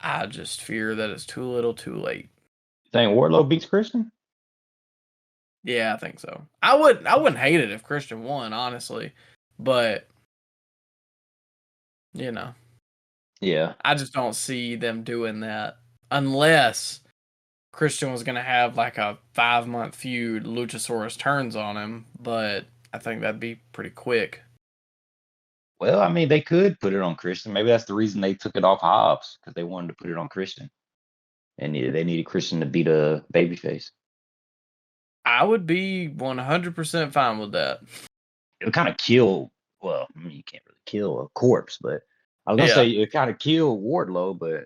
I just fear that it's too little too late. You think Wardlow beats Christian? Yeah, I think so. I wouldn't hate it if Christian won, honestly. But Yeah. I just don't see them doing that unless Christian was going to have like a 5-month feud, Luchasaurus turns on him, but I think that'd be pretty quick. Well, I mean, they could put it on Christian. Maybe that's the reason they took it off Hobbs, because they wanted to put it on Christian. And they needed Christian to beat a babyface. I would be 100% fine with that. It would kind of kill, well, I mean, you can't really kill a corpse, but I was going to say it kind of kill Wardlow, but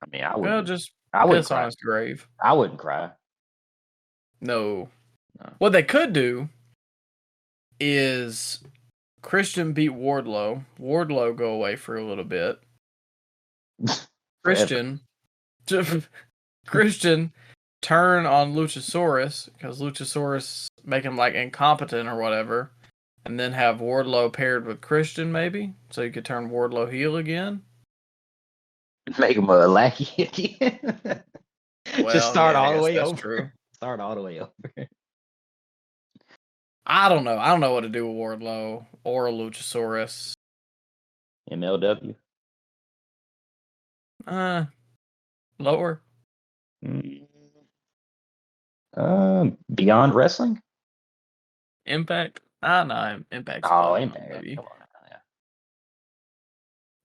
I mean, I wouldn't. Just I wouldn't piss cry. on his grave. I wouldn't cry. No. What they could do is Christian beat Wardlow. Wardlow go away for a little bit. Christian turn on Luchasaurus, because Luchasaurus make him like incompetent or whatever, and then have Wardlow paired with Christian maybe, so you could turn Wardlow heel again. Make him a lackey again. Well, just start all the way that's over. True. Start all the way over. I don't know. I don't know what to do with Wardlow or Luchasaurus. MLW. Lower. Beyond Wrestling? Impact? No, Impact's Oh, above them, Impact. maybe. Come on now.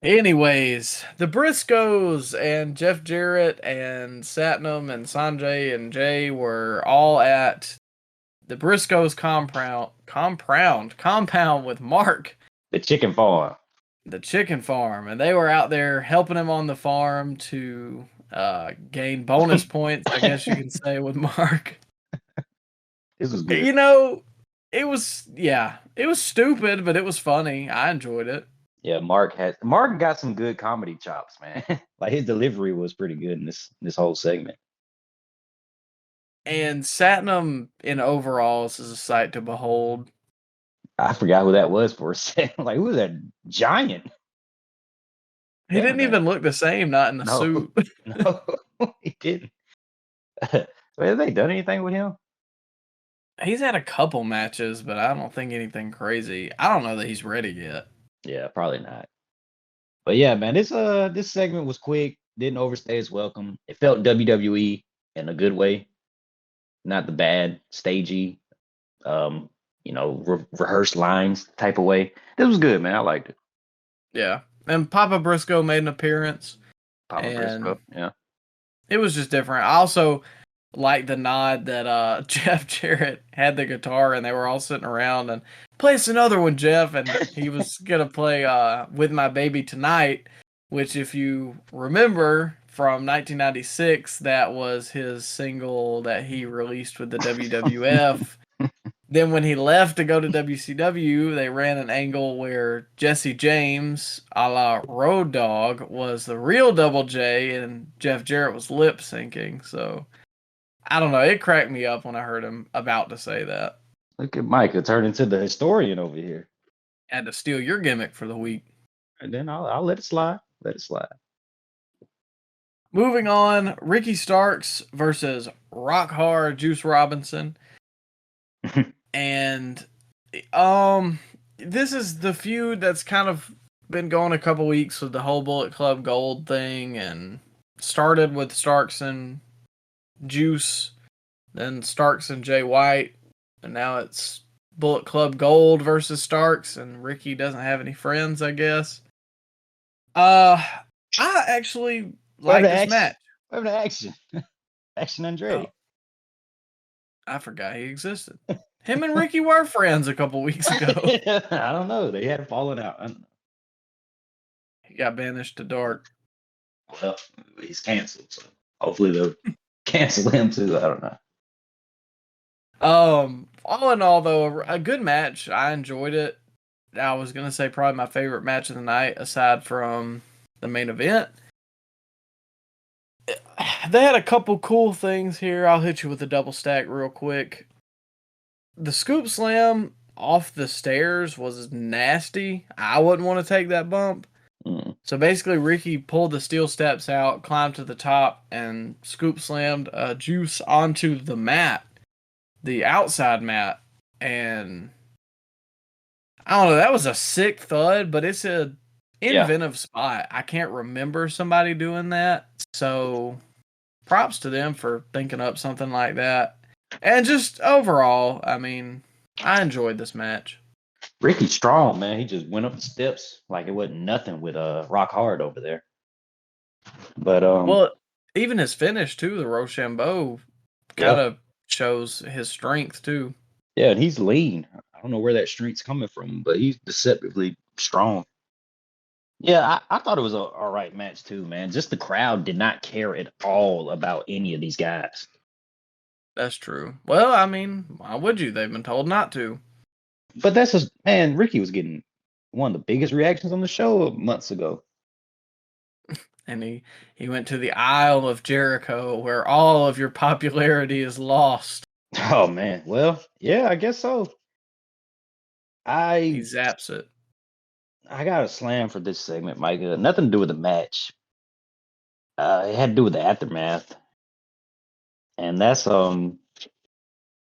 Yeah. Anyways, the Briscoes and Jeff Jarrett and Satnam and Sanjay and Jay were all at the Briscoes compound with Mark, The Chicken Farm. the chicken farm, and they were out there helping him on the farm to gain bonus points, I guess you can say, with Mark. This was good. You know, it was stupid, but it was funny. I enjoyed it. Yeah, Mark got some good comedy chops, man. Like his delivery was pretty good in this whole segment. And Satnam in overalls is a sight to behold. I forgot who that was for a second. Like, who was that giant? He didn't even look the same, not in the suit. No, he didn't. Have they done anything with him? He's had a couple matches, but I don't think anything crazy. I don't know that he's ready yet. Yeah, probably not. But yeah, man, this segment was quick, didn't overstay its welcome. It felt WWE in a good way, not the bad, stagey, rehearsed lines type of way. This was good, man. I liked it. Yeah, and Papa Briscoe made an appearance. Papa Briscoe, yeah. It was just different. I also like the nod that Jeff Jarrett had the guitar and they were all sitting around and play us another one, Jeff, and he was gonna play With My Baby Tonight, which if you remember from 1996, that was his single that he released with the WWF. Then when he left to go to WCW, they ran an angle where Jesse James, a la Road Dogg, was the real Double J and Jeff Jarrett was lip syncing. So I don't know. It cracked me up when I heard him about to say that. Look at Micah turn into the historian over here. Had to steal your gimmick for the week. And then I'll let it slide. Let it slide. Moving on, Ricky Starks versus Rock Hard Juice Robinson. And this is the feud that's kind of been going a couple weeks with the whole Bullet Club Gold thing, and started with Starks and Juice, then Starks and Jay White, and now it's Bullet Club Gold versus Starks, and Ricky doesn't have any friends, I guess. I actually like this match. What happened to Action? Action Andretti. Oh, I forgot he existed. Him and Ricky were friends a couple weeks ago. I don't know. They had fallen out. I don't know. He got banished to Dark. Well, he's canceled, so hopefully they'll cancel him too. I don't know. All in all, though, a good match. I enjoyed it. I was gonna say probably my favorite match of the night, aside from the main event. They had a couple cool things here. I'll hit you with a double stack real quick. The scoop slam off the stairs was nasty. I wouldn't want to take that bump. So basically, Ricky pulled the steel steps out, climbed to the top, and scoop slammed Juice onto the mat, the outside mat. And I don't know, that was a sick thud, but it's an inventive spot. I can't remember somebody doing that. So props to them for thinking up something like that. And just overall, I mean, I enjoyed this match. Ricky's strong, man. He just went up the steps like it wasn't nothing with Rock Hard over there. But well, even his finish too, the Rochambeau, kind of shows his strength too. Yeah, and he's lean. I don't know where that strength's coming from, but he's deceptively strong. Yeah, I thought it was all right match too, man. Just the crowd did not care at all about any of these guys. That's true. Well, I mean, why would you? They've been told not to. But that's just, man, Ricky was getting one of the biggest reactions on the show months ago. And he went to the Isle of Jericho, where all of your popularity is lost. Oh, man. Well, yeah, I guess so. He zaps it. I got a slam for this segment, Micah. Nothing to do with the match. It had to do with the aftermath. And that's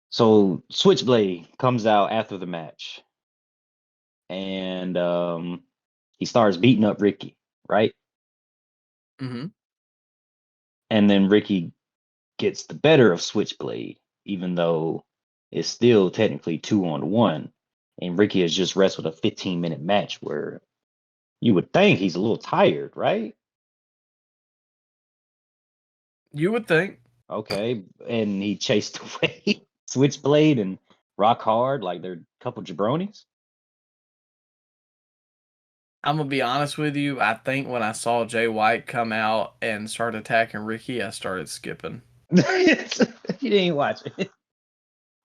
so Switchblade comes out after the match. And he starts beating up Ricky, right? Mm-hmm. And then Ricky gets the better of Switchblade, even though it's still technically 2-on-1. And Ricky has just wrestled a 15-minute match where you would think he's a little tired, right? You would think. Okay. And he chased away Switchblade and Rock Hard like they're a couple jabronis. I'm gonna be honest with you. I think when I saw Jay White come out and start attacking Ricky, I started skipping. You didn't watch it.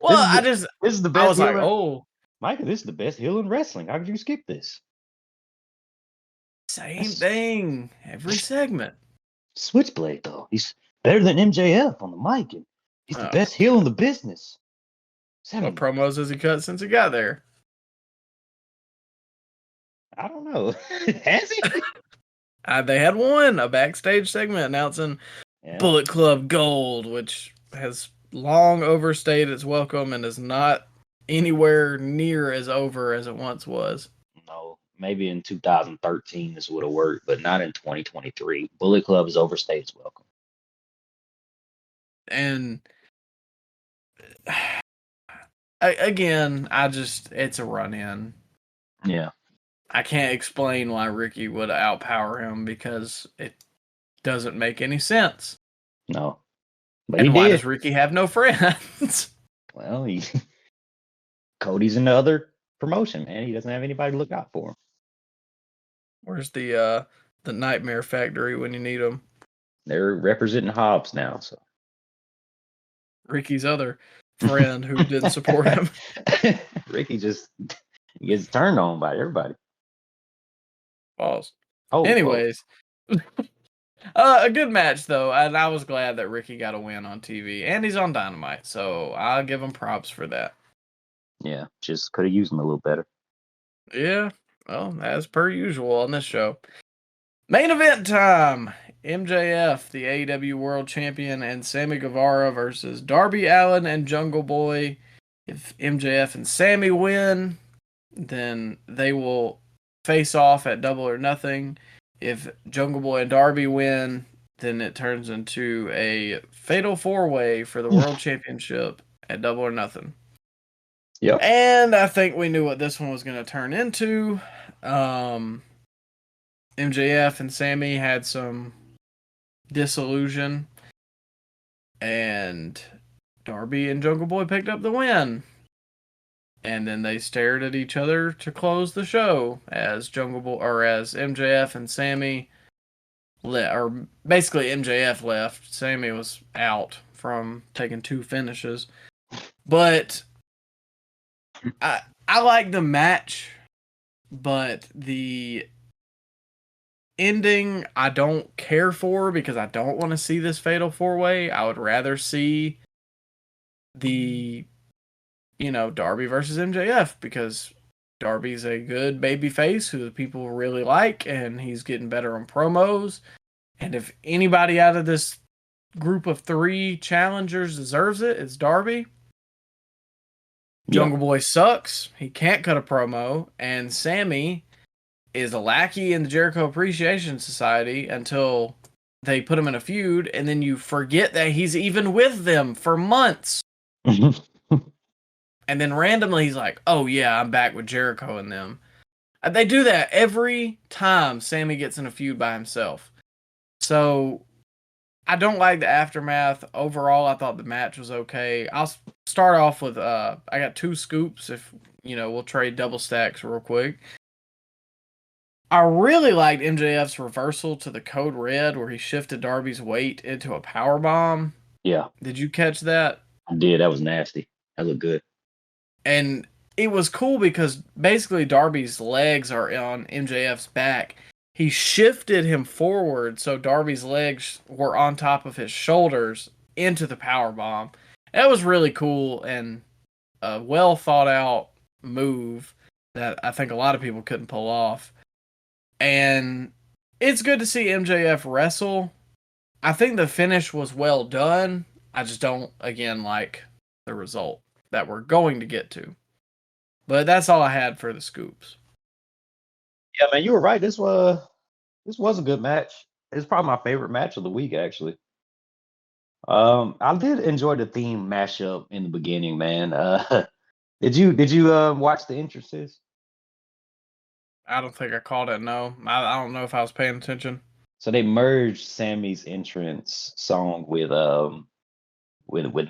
Well, this is the best. I was like, oh, Micah, this is the best heel in wrestling. How could you skip this? Same thing every segment. Switchblade though, he's better than MJF on the mic, and he's the best heel in the business. What promos has he cut since he got there? I don't know. Has he? They had a backstage segment announcing Bullet Club Gold, which has long overstayed its welcome and is not anywhere near as over as it once was. No, maybe in 2013 this would have worked, but not in 2023. Bullet Club has overstayed its welcome. And again, it's a run-in. Yeah. I can't explain why Ricky would outpower him because it doesn't make any sense. No. But and why does Ricky have no friends? Well, Cody's in the other promotion, man. He doesn't have anybody to look out for him. Where's the Nightmare Factory when you need them? They're representing Hobbs now, so. Ricky's other friend who didn't support him. Ricky just gets turned on by everybody. Pause. Anyways. A good match, though, and I was glad that Ricky got a win on TV, and he's on Dynamite, so I'll give him props for that. Yeah, just could have used him a little better. Yeah, well, as per usual on this show. Main event time! MJF, the AEW World Champion, and Sammy Guevara versus Darby Allin and Jungle Boy. If MJF and Sammy win, then they will face off at Double or Nothing. If Jungle Boy and Darby win, then it turns into a fatal 4-way for the World Championship at Double or Nothing. Yep. And I think we knew what this one was going to turn into. MJF and Sammy had some disillusion, and Darby and Jungle Boy picked up the win. And then they stared at each other to close the show as MJF and Sammy basically MJF left. Sammy was out from taking 2 finishes. But I like the match, but the ending I don't care for because I don't want to see this fatal 4-way. I would rather see the Darby versus MJF because Darby's a good baby face who the people really like, and he's getting better on promos. And if anybody out of this group of 3 challengers deserves it, it's Darby. Jungle Boy sucks. He can't cut a promo. And Sammy is a lackey in the Jericho Appreciation Society until they put him in a feud, and then you forget that he's even with them for months. And then randomly he's like, oh yeah, I'm back with Jericho and them. They do that every time Sammy gets in a feud by himself. So I don't like the aftermath. Overall, I thought the match was okay. I'll start off with, I got 2 scoops if, we'll trade double stacks real quick. I really liked MJF's reversal to the Code Red where he shifted Darby's weight into a powerbomb. Yeah. Did you catch that? I did. That was nasty. That looked good. And it was cool because basically Darby's legs are on MJF's back. He shifted him forward so Darby's legs were on top of his shoulders into the powerbomb. That was really cool and a well thought out move that I think a lot of people couldn't pull off. And it's good to see MJF wrestle. I think the finish was well done. I just don't, again, like the result that we're going to get to. But that's all I had for the scoops. Yeah, man, you were right. This was a good match. It's probably my favorite match of the week, actually. I did enjoy the theme mashup in the beginning, man. Did you watch the entrances? I don't think I caught it. No, I don't know if I was paying attention. So they merged Sammy's entrance song with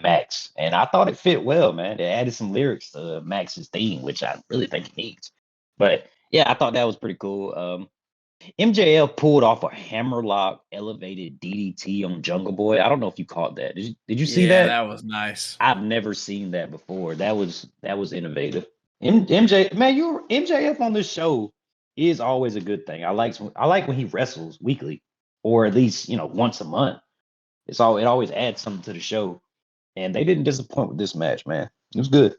Max, and I thought it fit well, man. They added some lyrics to Max's theme, which I really think it needs. But yeah, I thought that was pretty cool. MJF pulled off a hammerlock elevated DDT on Jungle Boy. I don't know if you caught that. Did you see Yeah, that? that was nice. I've never seen that before. That was innovative. MJF on this show is always a good thing. I like when he wrestles weekly, or at least once a month. It always adds something to the show, and they didn't disappoint with this match, man. It was good.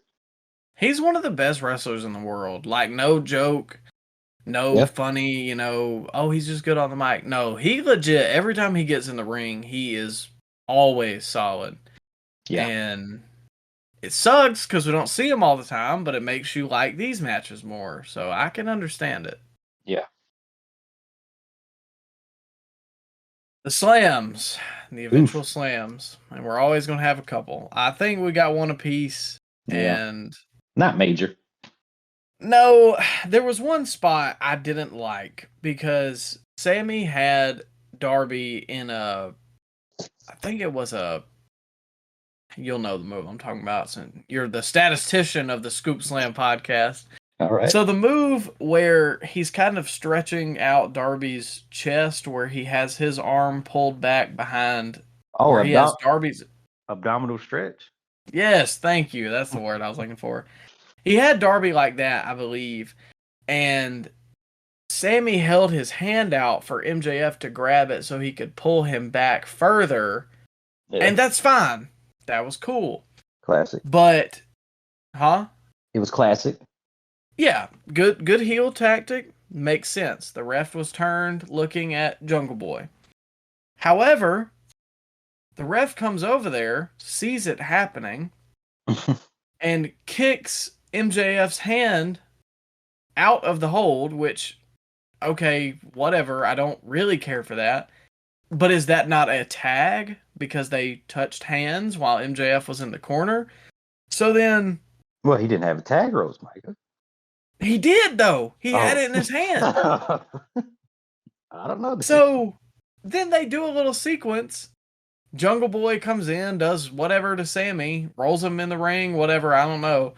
He's one of the best wrestlers in the world. Like, no joke, no funny, oh, he's just good on the mic. No, he legit, every time he gets in the ring, he is always solid. Yeah. And it sucks because we don't see him all the time, but it makes you like these matches more. So I can understand it. Yeah. The slams, the eventual slams. And we're always going to have a couple. I think we got one apiece. Yeah. And Not major. no, there was one spot I didn't like because Sammy had Darby in I think it was you'll know the move I'm talking about since you're the statistician of the Scoop Slam podcast. All right. So the move where he's kind of stretching out Darby's chest, where he has his arm pulled back behind. Oh, where he has Darby's abdominal stretch. Yes, thank you. That's the word I was looking for. He had Darby like that, I believe, and Sammy held his hand out for MJF to grab it so he could pull him back further, and that's fine. That was cool. Classic. But, It was classic. Yeah, good heel tactic. Makes sense. The ref was turned looking at Jungle Boy. However, the ref comes over there, sees it happening, and kicks MJF's hand out of the hold, which, okay, whatever. I don't really care for that. But is that not a tag? Because they touched hands while MJF was in the corner? So then... Well, he didn't have a tag, Rose, Micah. He did, though. He had it in his hand. I don't know. So then they do a little sequence. Jungle Boy comes in, does whatever to Sammy, rolls him in the ring, whatever, I don't know,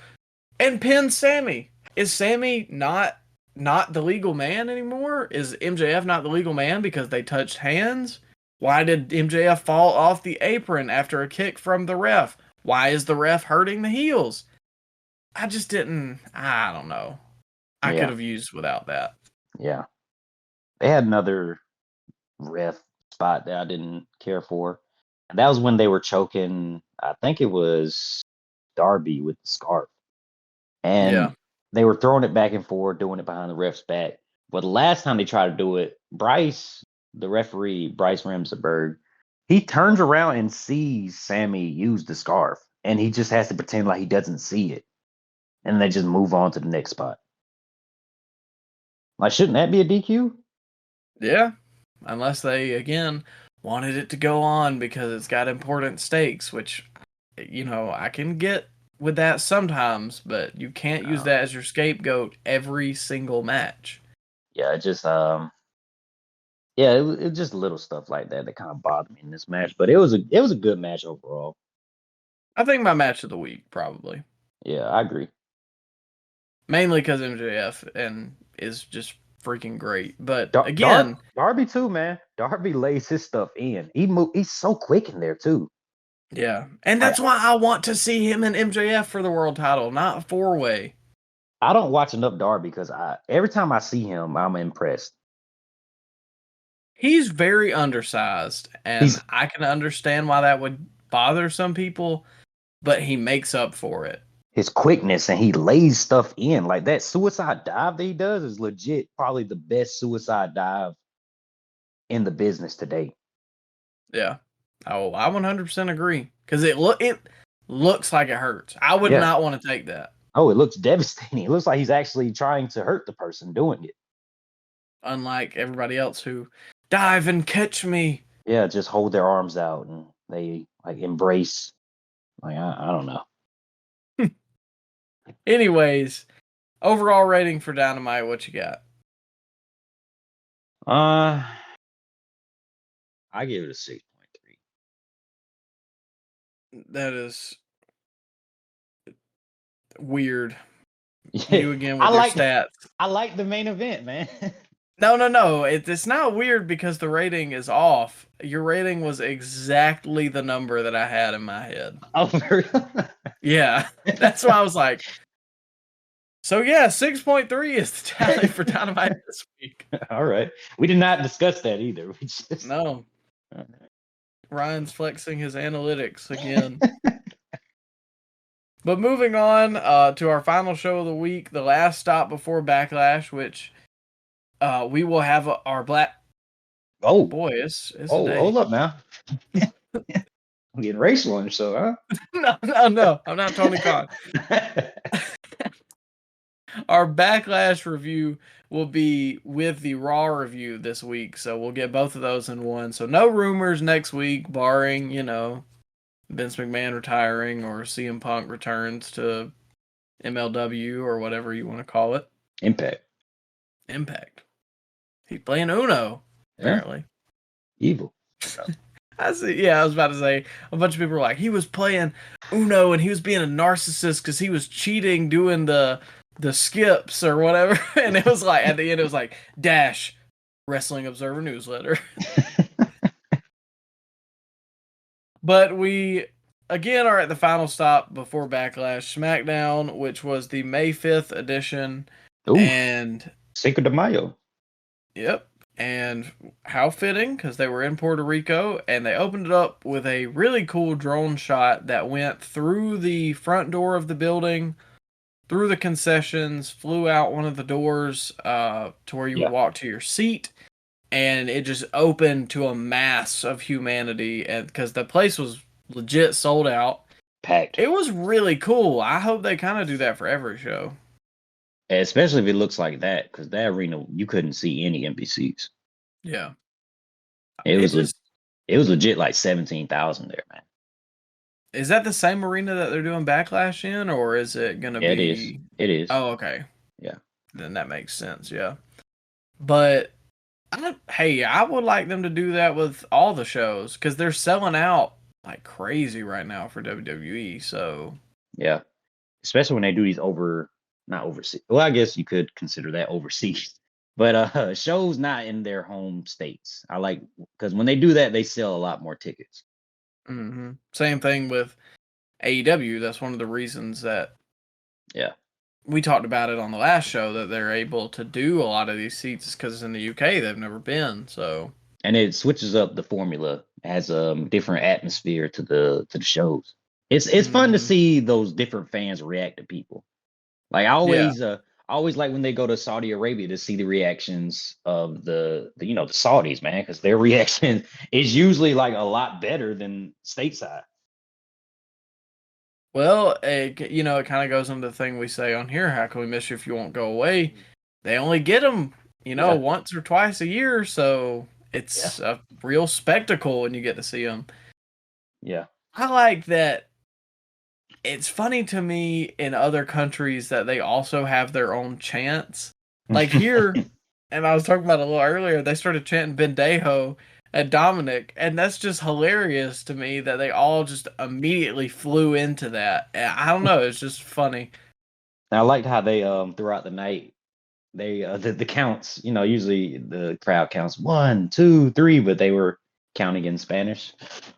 and pins Sammy. Is Sammy not the legal man anymore? Is MJF not the legal man because they touched hands? Why did MJF fall off the apron after a kick from the ref? Why is the ref hurting the heels? I don't know. I could have used without that. Yeah. They had another ref spot that I didn't care for. And that was when they were choking, I think it was Darby with the scarf. And they were throwing it back and forth, doing it behind the ref's back. But the last time they tried to do it, the referee, Bryce Remsenberg, he turns around and sees Sammy use the scarf. And he just has to pretend like he doesn't see it. And they just move on to the next spot. Like, shouldn't that be a DQ? Yeah. Unless they, again, wanted it to go on because it's got important stakes, which, I can get with that sometimes, but you can't use that as your scapegoat every single match. Yeah, it just, it was just little stuff like that kind of bothered me in this match. But it was a good match overall. I think my match of the week, probably. Yeah, I agree. Mainly because MJF is just freaking great. But again, Darby too, man. Darby lays his stuff in. He's so quick in there too. Yeah, and that's why I want to see him and MJF for the world title, not 4-way. I don't watch enough Darby because every time I see him, I'm impressed. He's very undersized, and I can understand why that would bother some people, but he makes up for it. His quickness, and he lays stuff in. Like that suicide dive that he does is legit probably the best suicide dive in the business today. Yeah. Oh, I 100% agree. Because it looks like it hurts. I would not want to take that. Oh, it looks devastating. It looks like he's actually trying to hurt the person doing it. Unlike everybody else who dive and catch me. Yeah, just hold their arms out and they like embrace. Like I don't know. Anyways, overall rating for Dynamite, what you got? I give it a 6.3. That is weird. Yeah, You again with your stats. I like the main event, man. No. It's not weird because the rating is off. Your rating was exactly the number that I had in my head. Oh, for real? Yeah, that's why I was like, so yeah, 6.3 is the tally for Dynamite this week. All right. We did not discuss that either. We just No. Ryan's flexing his analytics again. But moving on to our final show of the week, the last stop before BackLash, which we will have our black. Oh boy, it's oh, hold up now. I'm getting racial on your show, huh? No. I'm not Tony Khan. Our BackLash review will be with the Raw review this week, so we'll get both of those in one. So no rumors next week, barring, Vince McMahon retiring or CM Punk returns to MLW or whatever you want to call it. Impact. He's playing Uno, apparently. Yeah. Evil. I see. Yeah, I was about to say, a bunch of people were like, he was playing Uno and he was being a narcissist because he was cheating doing the skips or whatever. And it was like, at the end, it was like, Dash, Wrestling Observer Newsletter. But we, again, are at the final stop before BackLash SmackDown, which was the May 5th edition. Ooh, and Cinco de Mayo. Yep. And how fitting, because they were in Puerto Rico, and they opened it up with a really cool drone shot that went through the front door of the building, through the concessions, flew out one of the doors to where you would walk to your seat, and it just opened to a mass of humanity, and because the place was legit sold out. Packed. It was really cool. I hope they kind of do that for every show. Especially if it looks like that, because that arena, you couldn't see any NPCs. Yeah. It was legit like 17,000 there, man. Is that the same arena that they're doing BackLash in, or is it going to be... It is. It is. Oh, okay. Yeah. Then that makes sense, yeah. But, I would like them to do that with all the shows, because they're selling out like crazy right now for WWE, so... Yeah. Especially when they do these not overseas. Well, I guess you could consider that overseas. But shows not in their home states. I like, because when they do that, they sell a lot more tickets. Mm-hmm. Same thing with AEW. That's one of the reasons that we talked about it on the last show, that they're able to do a lot of these seats because in the UK they've never been. So, and it switches up the formula, has a different atmosphere to the shows. It's fun to see those different fans react to people. Like I always like when they go to Saudi Arabia to see the reactions of the Saudis, man, because their reaction is usually like a lot better than stateside. Well, it kind of goes into the thing we say on here: how can we miss you if you won't go away? They only get them, once or twice a year, so it's a real spectacle when you get to see them. Yeah, I like that. It's funny to me in other countries that they also have their own chants. Like here, and I was talking about it a little earlier, they started chanting Bendejo at Dominic, and that's just hilarious to me that they all just immediately flew into that. I don't know, it's just funny. I liked how they throughout the night, they the counts, usually the crowd counts 1, 2, 3, but they were counting in Spanish.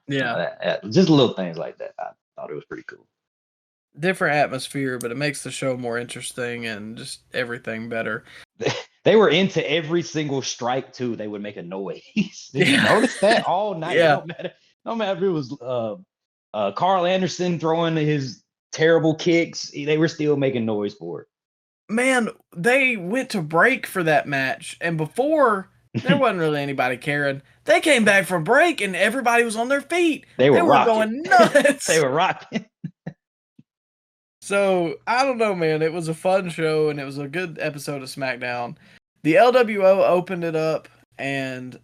Yeah. Just little things like that. I thought it was pretty cool. Different atmosphere, but it makes the show more interesting and just everything better. They were into every single strike too. They would make a noise. Did you notice that all night? Yeah. No matter if it was Carl Anderson throwing his terrible kicks, they were still making noise for it. Man, they went to break for that match, and before there wasn't really anybody caring. They came back from break, and everybody was on their feet. They were going nuts. They were rocking. So, I don't know, man. It was a fun show, and it was a good episode of SmackDown. The LWO opened it up, and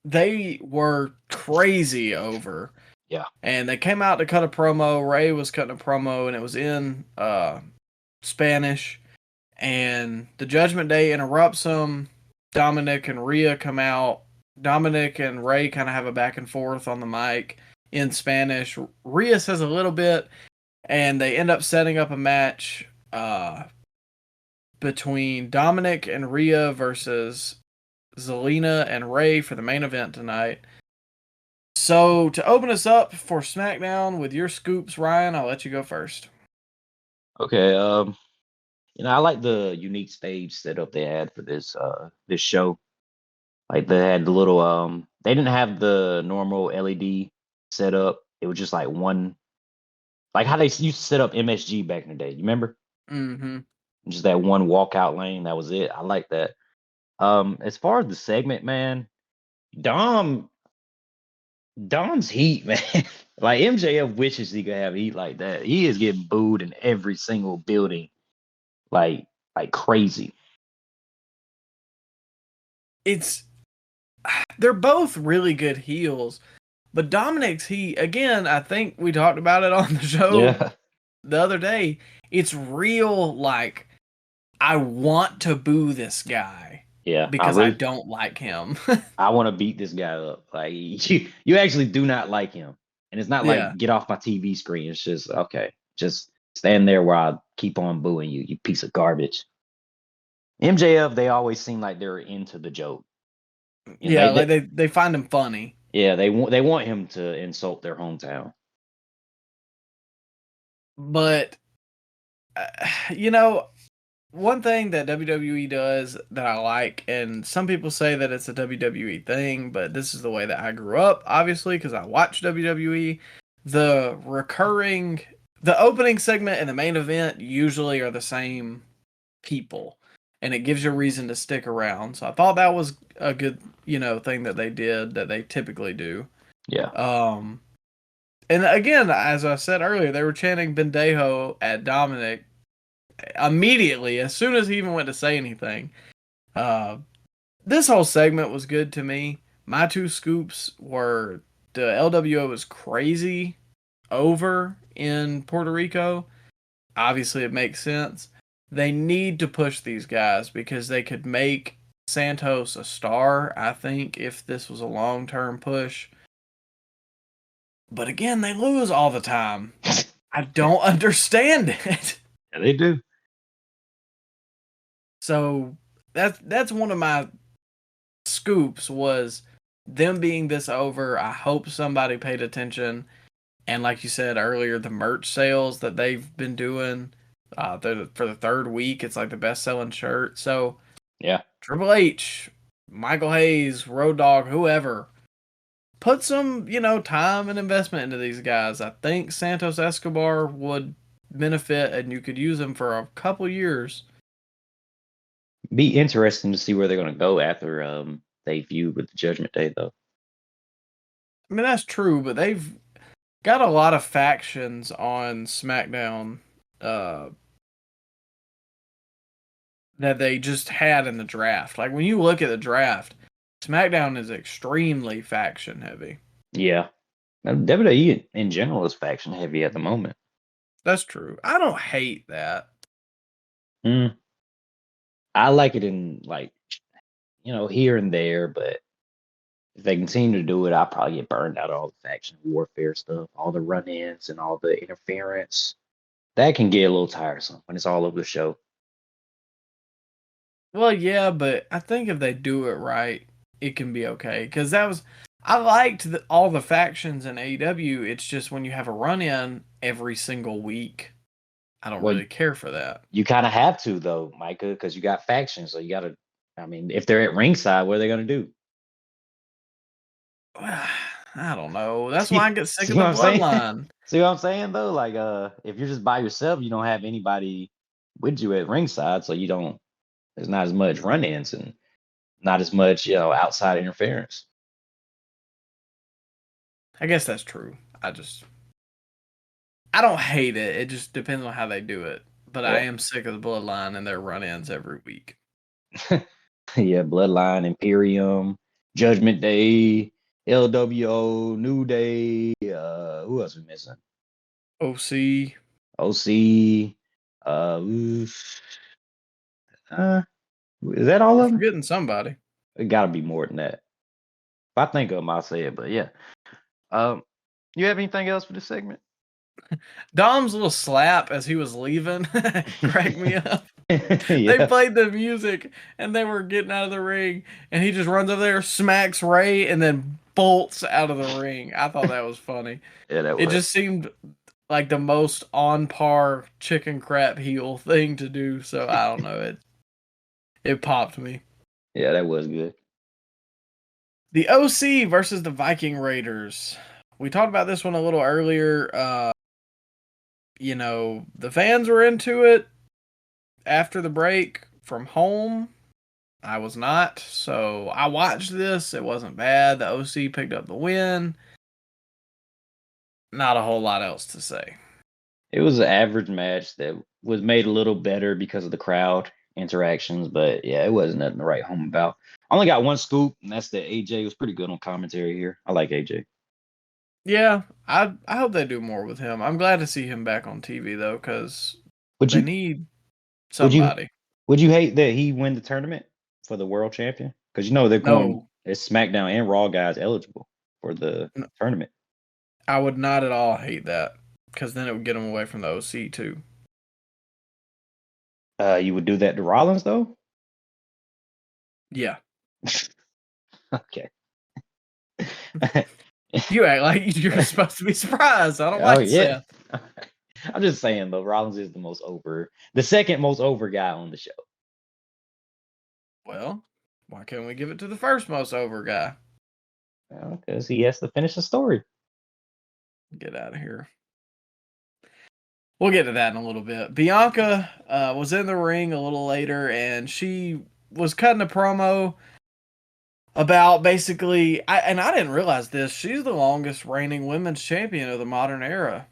they were crazy over. Yeah. And they came out to cut a promo. Ray was cutting a promo, and it was in Spanish. And the Judgment Day interrupts them. Dominic and Rhea come out. Dominic and Ray kind of have a back and forth on the mic in Spanish. Rhea says a little bit, and they end up setting up a match between Dominic and Rhea versus Zelina and Ray for the main event tonight. So, to open us up for SmackDown with your scoops, Ryan, I'll let you go first. Okay, I like the unique stage setup they had for this show. Like they had the little they didn't have the normal LED setup. It was just like one, like how they used to set up MSG back in the day. You remember? Mm-hmm. Just that one walkout lane. That was it. I like that. As far as the segment, man, Dom's heat, man. Like MJF wishes he could have heat like that. He is getting booed in every single building, like crazy. They're both really good heels, but Dominic's heat, again, I think we talked about it on the show the other day. It's real, like, I want to boo this guy. Yeah, because I don't like him. I want to beat this guy up. Like you actually do not like him, and it's not like get off my TV screen. It's just okay, just stand there where I keep on booing you, you piece of garbage. MJF, they always seem like they're into the joke. They find him funny. Yeah, they want him to insult their hometown. But one thing that WWE does that I like, and some people say that it's a WWE thing, but this is the way that I grew up, obviously, because I watched WWE. The opening segment and the main event usually are the same people, and it gives you a reason to stick around. So I thought that was a good, thing that they did, that they typically do. Yeah. And again, as I said earlier, they were chanting Bendejo at Dominic immediately, as soon as he even went to say anything. This whole segment was good to me. My two scoops were the LWO was crazy over in Puerto Rico. Obviously, it makes sense. They need to push these guys because they could make Santos a star, I think, if this was a long-term push. But again, they lose all the time. I don't understand it. Yeah, they do. So that's one of my scoops, was them being this over. I hope somebody paid attention. And like you said earlier, the merch sales that they've been doing for the third week, it's like the best-selling shirt. So yeah, Triple H, Michael Hayes, Road Dogg, whoever, put some, time and investment into these guys. I think Santos Escobar would benefit, and you could use him for a couple years. Be interesting to see where they're going to go after they feud with the Judgment Day, though. I mean, that's true, but they've got a lot of factions on SmackDown that they just had in the draft. Like, when you look at the draft, SmackDown is extremely faction heavy. Yeah. WWE in general is faction heavy at the moment. That's true. I don't hate that. I like it in, like, here and there, but if they continue to do it, I'll probably get burned out of all the faction warfare stuff, all the run-ins and all the interference. That can get a little tiresome when it's all over the show. Well, yeah, but I think if they do it right, it can be okay. Because I liked all the factions in AEW. It's just when you have a run-in every single week, I don't really care for that. You kind of have to, though, Micah, because you got factions. So you got to, if they're at ringside, what are they going to do? I don't know. That's why I get sick of the bloodline. See what I'm saying, though? Like, if you're just by yourself, you don't have anybody with you at ringside, so there's not as much run-ins and not as much, outside interference. I guess that's true. I don't hate it. It just depends on how they do it. But yeah. I am sick of the bloodline and their run-ins every week. Yeah, Bloodline, Imperium, Judgment Day, LWO, New Day. Who else we missing? OC. OC. Oof. Is that all We're of them? forgetting somebody. It got to be more than that. If I think of them, I'll say it. But yeah. You have anything else for this segment? Dom's little slap as he was leaving cracked me up. Yeah. They played the music and they were getting out of the ring, and he just runs over there, smacks Ray, and then bolts out of the ring. I thought that was funny. Yeah, that It was. just seemed like the most on par chicken crap heel thing to do. So I don't know. It popped me. Yeah, that was good. The OC versus the Viking Raiders. We talked about this one a little earlier. The fans were into it after the break from home. I was not, so I watched this. It wasn't bad. The OC picked up the win. Not a whole lot else to say. It was an average match that was made a little better because of the crowd interactions, but yeah, it wasn't nothing to write home about. I only got one scoop, and that's that AJ was pretty good on commentary here. I like AJ. Yeah, I hope they do more with him. I'm glad to see him back on TV though, because they need somebody. Would you hate that he win the tournament for the world champion? Because they're going. It's SmackDown and Raw guys eligible for the tournament. I would not at all hate that, because then it would get him away from the OC too. You would do that to Rollins though? Yeah. Okay. You act like you're supposed to be surprised. I don't like that. I'm just saying though, Rollins is the second most over guy on the show. Well, why can't we give it to the first most over guy? Well, because he has to finish the story. Get out of here. We'll get to that in a little bit. Bianca was in the ring a little later, and she was cutting a promo about basically, I didn't realize this, she's the longest reigning women's champion of the modern era.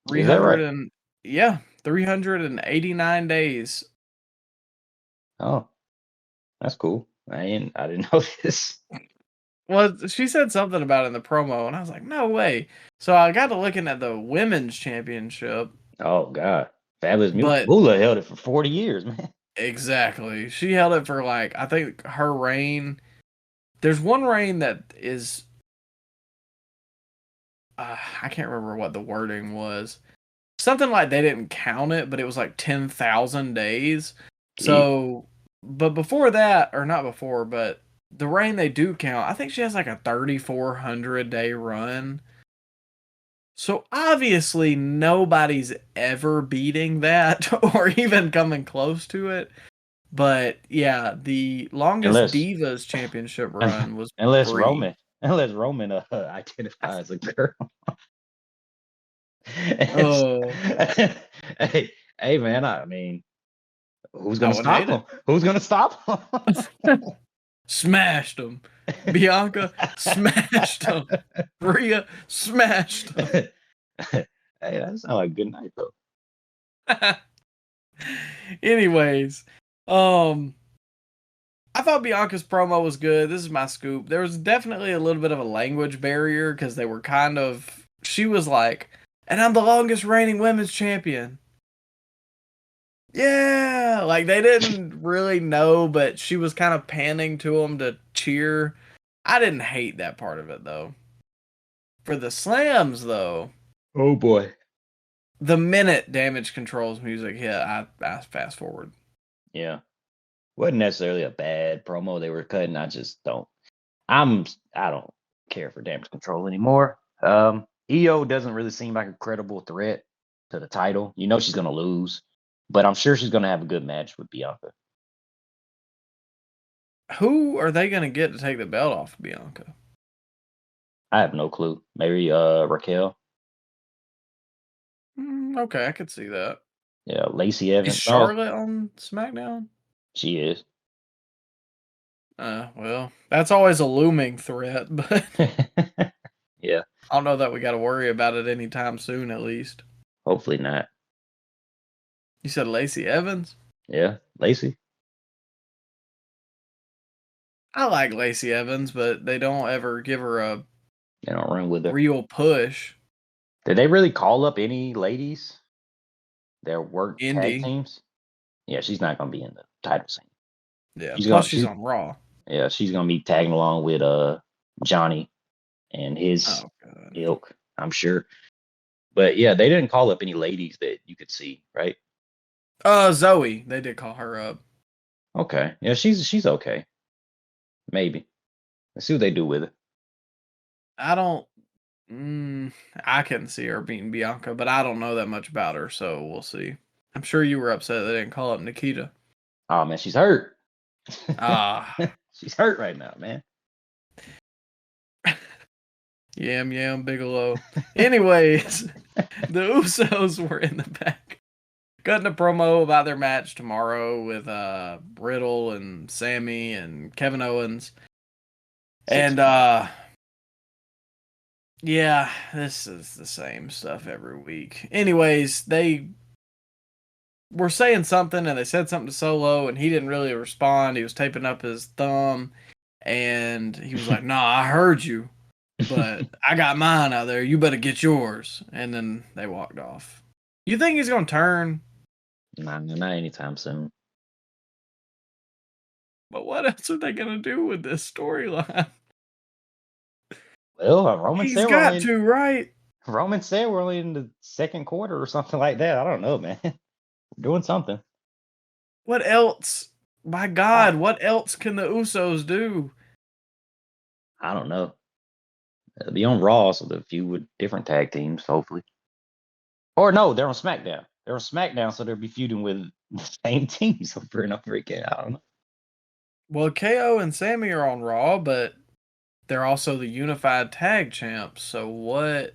389 days. Oh, that's cool. I didn't know this. Well, she said something about it in the promo, and I was like, no way. So I got to looking at the women's championship. Oh, God. Fabulous Moolah held it for 40 years, man. Exactly. She held it for, I think her reign. There's one reign that is. I can't remember what the wording was. Something like they didn't count it, but it was like 10,000 days. So, but before that, or not before, but the reign they do count, I think she has like a 3,400 day run. So obviously nobody's ever beating that or even coming close to it. But yeah, the longest Divas Championship run was unless Roman identifies as a girl. Hey man, I mean, who's gonna stop him? Who's gonna stop him? Smashed him. Bianca smashed him. Rhea smashed him. Hey, that sounds like a good night though. Anyways, I thought Bianca's promo was good. This is my scoop. There was definitely a little bit of a language barrier because they were she was like, and I'm the longest reigning women's champion. Yeah, like they didn't really know, but she was kind of panning to them to cheer. I didn't hate that part of it though. For the slams though, oh boy, the minute Damage Control's music hit, I fast forward. Yeah, wasn't necessarily a bad promo they were cutting. I just don't. I don't care for Damage Control anymore. EO doesn't really seem like a credible threat to the title. She's gonna lose. But I'm sure she's going to have a good match with Bianca. Who are they going to get to take the belt off of Bianca? I have no clue. Maybe Raquel. Okay, I could see that. Yeah, Lacey Evans. Is Charlotte on SmackDown? She is. Well, that's always a looming threat, but yeah. I don't know that we got to worry about it anytime soon, at least. Hopefully not. You said Lacey Evans? Yeah, Lacey. I like Lacey Evans, but they don't ever give her a They don't run with her. real push. Did they really call up any ladies? Their work tag Indy. teams? Yeah, she's not gonna be in the title scene. Yeah. Plus, she's on Raw. Yeah, she's gonna be tagging along with Johnny and his ilk, I'm sure. But yeah, they didn't call up any ladies that you could see, right? Zoe. They did call her up. Okay. Yeah, she's okay. Maybe. Let's see what they do with it. I don't. I couldn't see her beating Bianca, but I don't know that much about her, so we'll see. I'm sure you were upset they didn't call up Nikita. Oh man, she's hurt. Ah. She's hurt right now, man. Yam Bigelow. Anyways, the Usos were in the back, cutting a promo about their match tomorrow with Riddle and Sammy and Kevin Owens. And yeah, this is the same stuff every week. Anyways, they were saying something and they said something to Solo and he didn't really respond. He was taping up his thumb and he was like, "Nah, I heard you. But I got mine out there. You better get yours." And then they walked off. You think he's going to turn? Nah, not anytime soon. But what else are they going to do with this storyline? Well, Roman He's said got to, right? Roman said we're only in the second quarter or something like that. I don't know, man. We're doing something. What else? My God, what else can the Usos do? I don't know. It'll be on Raw, so the feud with different tag teams, hopefully. Or no, they're on SmackDown. They're on SmackDown, so they'll be feuding with the same teams over and over again. I don't know. Well, KO and Sammy are on Raw, but they're also the unified tag champs. So what?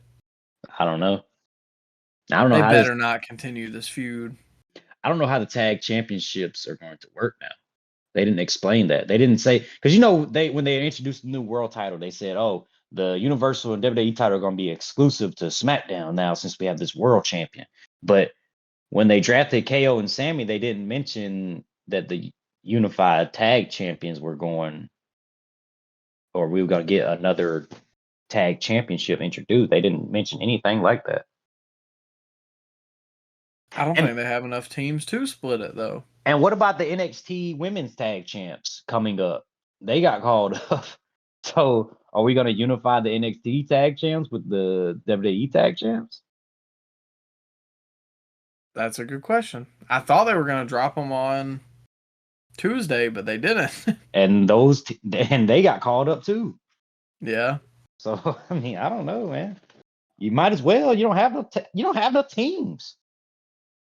I don't know. I don't know. They how better not continue this feud. I don't know how the tag championships are going to work now. They didn't explain that. They didn't say, because when they introduced the new world title, they said, "Oh, the Universal and WWE title are going to be exclusive to SmackDown now since we have this world champion." But when they drafted KO and Sammy, they didn't mention that the unified tag champions were going, or we were going to get another tag championship introduced. They didn't mention anything like that. I don't think they have enough teams to split it, though. And what about the NXT women's tag champs coming up? They got called up. So are we going to unify the NXT tag champs with the WWE tag champs? That's a good question. I thought they were going to drop them on Tuesday, but they didn't. And they got called up too. Yeah. So I mean, I don't know, man. You might as well. You don't have no teams.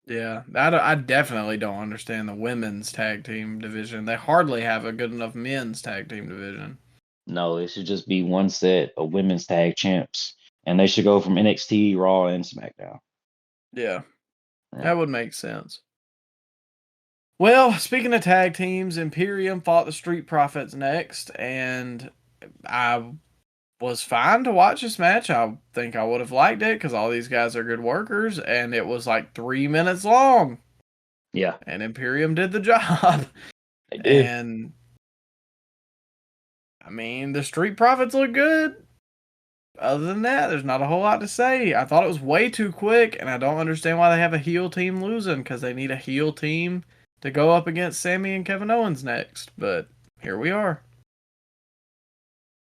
Yeah, I definitely don't understand the women's tag team division. They hardly have a good enough men's tag team division. No, it should just be one set of women's tag champs, and they should go from NXT, Raw, and SmackDown. Yeah. That would make sense. Well, speaking of tag teams, Imperium fought the Street Profits next, and I was fine to watch this match. I think I would have liked it because all these guys are good workers, and it was like 3 minutes long. Yeah. And Imperium did the job. They did. And I mean, the Street Profits look good. Other than that, there's not a whole lot to say. I thought it was way too quick, and I don't understand why they have a heel team losing, because they need a heel team to go up against Sammy and Kevin Owens next. But here we are.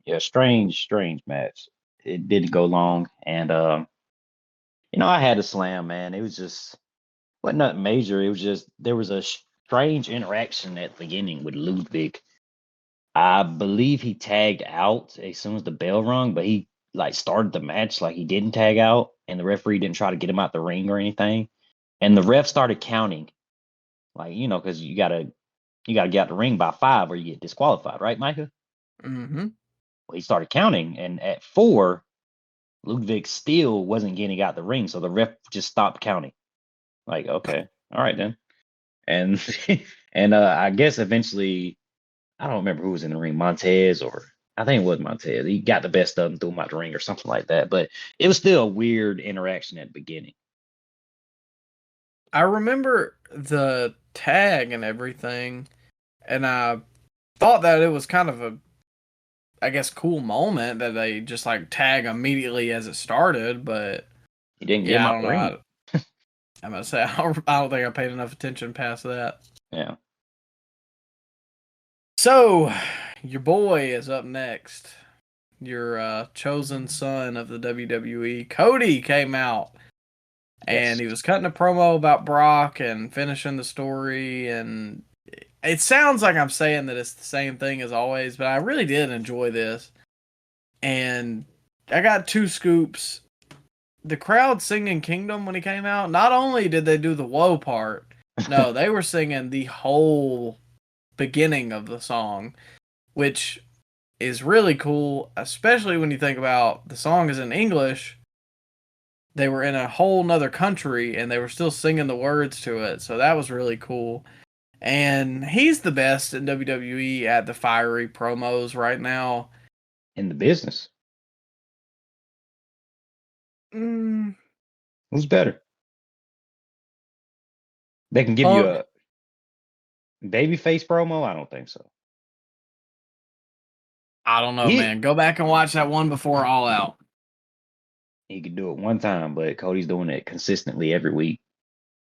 Yeah, strange match. It didn't go long, and I had a slam, man. It was just wasn't nothing major. It was just there was a strange interaction at the beginning with Ludwig. I believe he tagged out as soon as the bell rung, but he started the match like he didn't tag out, and the referee didn't try to get him out the ring or anything. And the ref started counting, because you gotta get out the ring by 5 or you get disqualified, right, Micah? Mm-hmm. Well, he started counting, and at 4, Ludwig still wasn't getting out the ring, so the ref just stopped counting. Like, okay, all right then. And and I guess eventually, I don't remember who was in the ring, Montez, or I think it was Montez. He got the best of him, threw him out the ring or something like that. But it was still a weird interaction at the beginning. I remember the tag and everything, and I thought that it was kind of a, I guess, cool moment that they just like tag immediately as it started, but he didn't get I my don't ring. know. I'm gonna say I don't think I paid enough attention past that. Yeah. So, your boy is up next. Your chosen son of the WWE, Cody, came out. And he was cutting a promo about Brock and finishing the story. And it sounds like I'm saying that it's the same thing as always, but I really did enjoy this. And I got 2 scoops. The crowd singing Kingdom when he came out, not only did they do the whoa part, no, they were singing the whole beginning of the song, which is really cool, especially when you think about the song is in English. They were in a whole nother country and they were still singing the words to it, so that was really cool. And he's the best in WWE at the fiery promos right now. In the business. Mm. Who's better? They can give you a babyface promo? I don't think so. I don't know, man. Go back and watch that one before All Out. He could do it one time, but Cody's doing it consistently every week.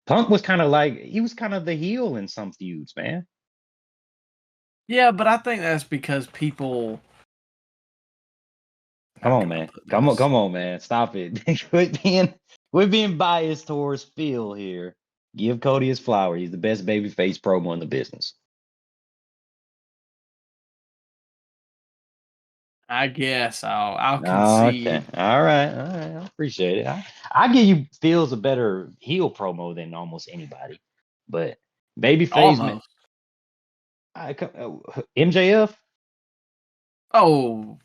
Punk was kind of like, he was kind of the heel in some feuds, man. Yeah, but I think that's because people... Come on, man. Come on, man. Stop it. We're being biased towards Phil here. Give Cody his flower. He's the best babyface promo in the business. I guess I'll concede. Okay. All right. I appreciate it. I give you Phil's a better heel promo than almost anybody. But babyface, MJF. Oh,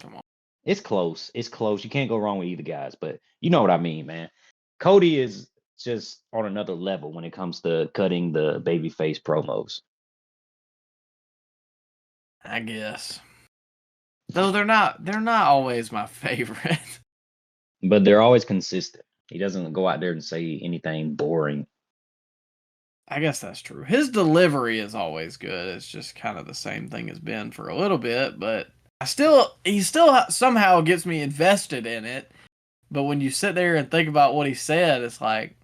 come on. It's close. It's close. You can't go wrong with either guys, but you know what I mean, man. Cody is just on another level when it comes to cutting the babyface promos. I guess. Though they're not always my favorite. But they're always consistent. He doesn't go out there and say anything boring. I guess that's true. His delivery is always good. It's just kind of the same thing as Ben for a little bit, but he still somehow gets me invested in it. But when you sit there and think about what he said, it's like,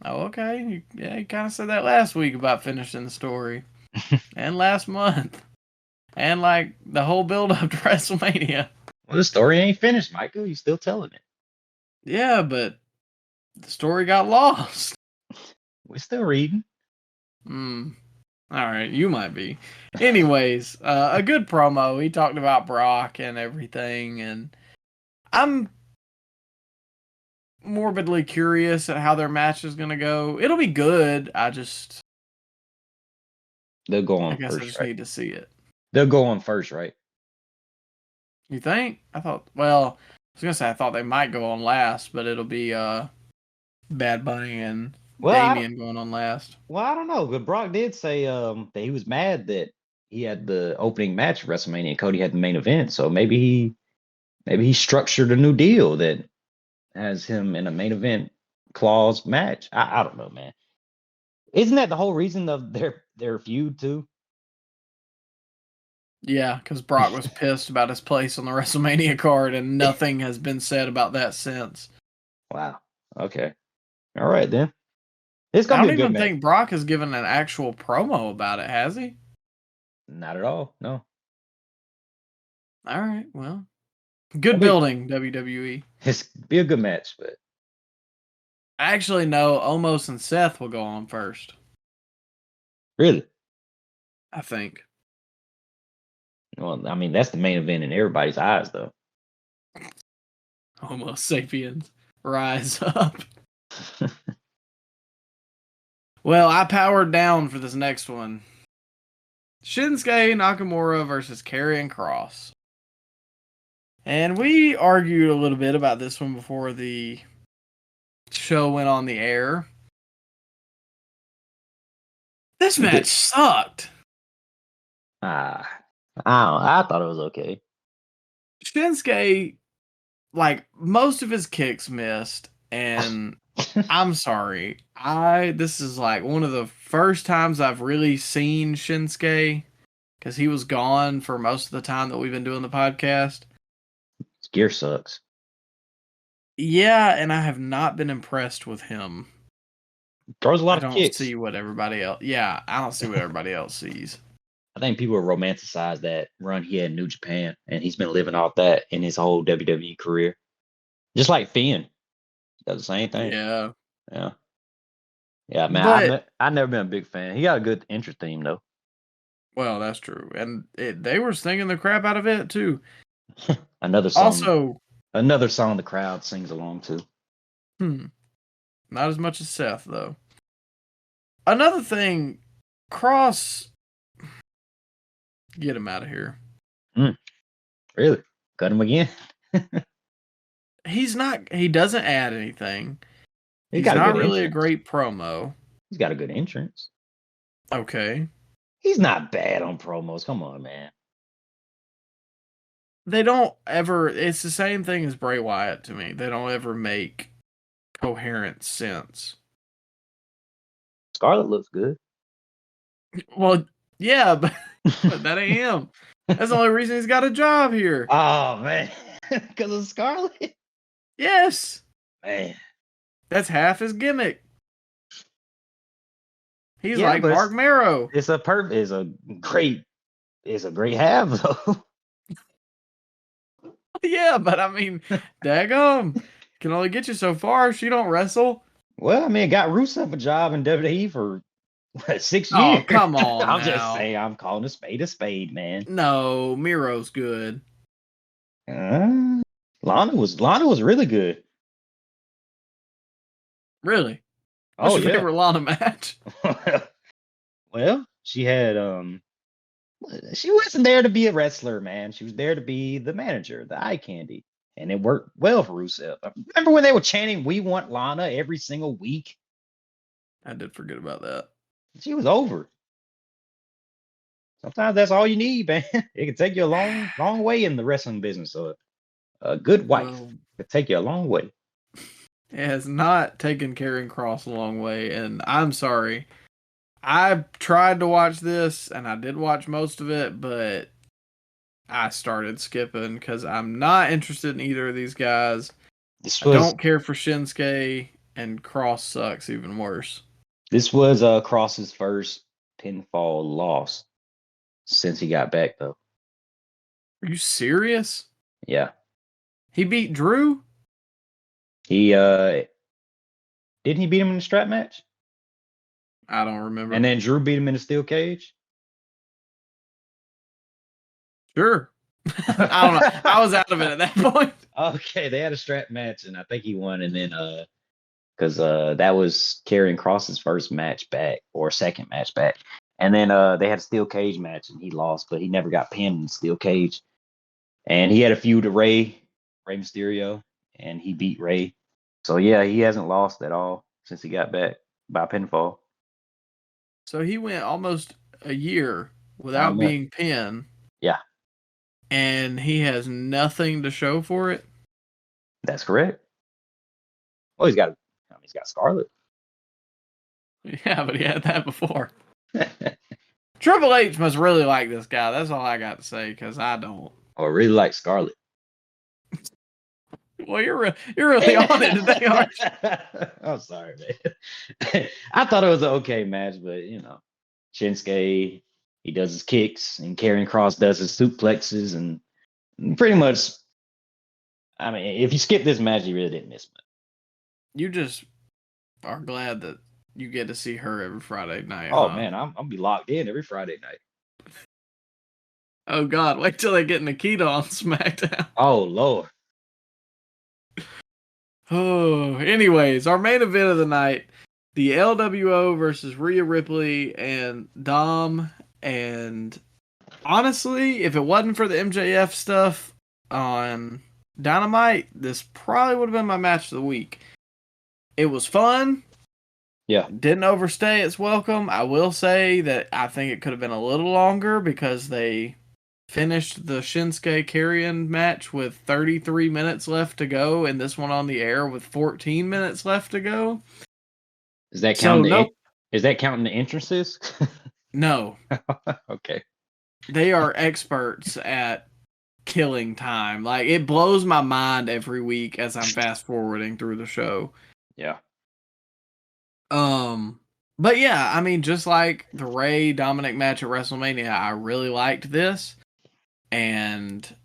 oh, okay. Yeah, he kind of said that last week about finishing the story. And last month. And like the whole build up to WrestleMania. Well, the story ain't finished, Michael. You still telling it. Yeah, but the story got lost. We're still reading. All right, you might be. Anyways, a good promo. He talked about Brock and everything, and I'm morbidly curious at how their match is going to go. It'll be good. They'll go on I guess first, I just right? need to see it. They'll go on first, right? You think? I thought they might go on last, but it'll be Bad Bunny and Damian going on last. Well, I don't know, but Brock did say that he was mad that he had the opening match at WrestleMania and Cody had the main event. So maybe he structured a new deal that has him in a main event clause match. I don't know, man. Isn't that the whole reason of their feud too? Yeah, because Brock was pissed about his place on the WrestleMania card, and nothing has been said about that since. Wow. Okay. All right then. It's gonna I be don't a good even match. think Brock has given an actual promo about it, has he? Not at all. No. All right. Well, good building, WWE. It's be a good match, but Actually, no. Omos and Seth will go on first. really, I think. well, I mean that's the main event in everybody's eyes, though. Homo sapiens rise up. Well, I powered down for this next one. Shinsuke Nakamura versus Karrion Kross. And we argued a little bit about this one before the show went on the air. This match sucked. I thought it was okay. Shinsuke, like, most of his kicks missed, and I'm sorry. This is like one of the first times I've really seen Shinsuke because he was gone for most of the time that we've been doing the podcast. His gear sucks. Yeah, and I have not been impressed with him. Throws a lot of kicks. I don't see what everybody else. Yeah, I don't see what everybody else sees. I think people romanticize that run he had in New Japan, and he's been living off that in his whole WWE career. Just like Finn, does the same thing. Yeah. Yeah, man. I've never been a big fan. He got a good entrance theme though. Well, that's true, and they were singing the crap out of it too. Another song. Also, another song the crowd sings along to. Not as much as Seth though. Another thing, Cross. Get him out of here. Really? Cut him again? He's not. He doesn't add anything. He's got not really a great promo. He's got a good entrance. Okay. He's not bad on promos. Come on, man. They don't ever. It's the same thing as Bray Wyatt to me. They don't ever make coherent sense. Scarlett looks good. Well, yeah, but that ain't him. That's the only reason he's got a job here. Oh, man. Because of Scarlett? Yes. Man. That's half his gimmick. He's like Mark Marrow. It's a great have, though. Yeah, but I mean, daggum. Can only get you so far if she don't wrestle. Well, I mean, it got Rusev a job in WWE for 6 years. Oh, come on. I'm just saying, I'm calling a spade, man. No, Miro's good. Lana was really good. Really? What's your favorite Lana match? Well, she had she wasn't there to be a wrestler, man. She was there to be the manager, the eye candy. And it worked well for Rusev. Remember when they were chanting, "We want Lana" every single week? I did forget about that. She was over. Sometimes that's all you need, man. It can take you a long way in the wrestling business. So a good wife could take you a long way. It has not taken Karrion Kross a long way, and I'm sorry. I tried to watch this, and I did watch most of it, but I started skipping because I'm not interested in either of these guys. I don't care for Shinsuke, and Kross sucks even worse. This was Kross's first pinfall loss since he got back, though. Are you serious? Yeah. He beat Drew? He didn't he beat him in the strap match? I don't remember. And then Drew beat him in a steel cage? Sure. I don't know. I was out of it at that point. Okay, they had a strap match, and I think he won, and then because that was Karrion Kross's first match back, or second match back. And then they had a steel cage match, and he lost, but he never got pinned in the steel cage. And he had a feud with Rey Mysterio, and he beat Rey. So yeah, he hasn't lost at all since he got back by pinfall. So he went almost a year without being pinned. Yeah. And he has nothing to show for it? That's correct. Well, he's got Scarlett. Yeah, but he had that before. Triple H must really like this guy. That's all I got to say, because I don't. Oh, I really like Scarlett. Well, you're really on it today, aren't you? I'm sorry, man. I thought it was an okay match, but Shinsuke, he does his kicks, and Karrion Kross does his suplexes, and pretty much, I mean, if you skip this match, you really didn't miss much. You just are glad that you get to see her every Friday night. Oh, man, I'm be locked in every Friday night. Oh, God, wait till they get Nikita on SmackDown. Oh, Lord. Oh, anyways, our main event of the night, the LWO versus Rhea Ripley and Dom. And honestly, if it wasn't for the MJF stuff on Dynamite, this probably would have been my match of the week. It was fun. Yeah. Didn't overstay its welcome. I will say that I think it could have been a little longer because they finished the Shinsuke Karrion match with 33 minutes left to go, and this one on the air with 14 minutes left to go. Is that counting? Is that counting the entrances? No. Okay. they are experts at killing time. Like, it blows my mind every week as I'm fast forwarding through the show. Yeah. But yeah, I mean, just like the Ray Dominic match at WrestleMania, I really liked this, and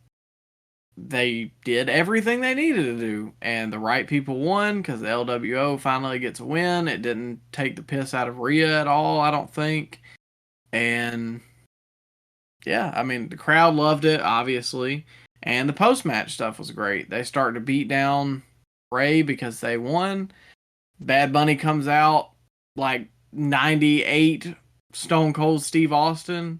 they did everything they needed to do, and the right people won because the LWO finally gets a win. It didn't take the piss out of Rhea at all, I don't think. And yeah, I mean, the crowd loved it, obviously, and the post-match stuff was great. They start to beat down Ray because they won. Bad Bunny comes out like 98 Stone Cold Steve Austin,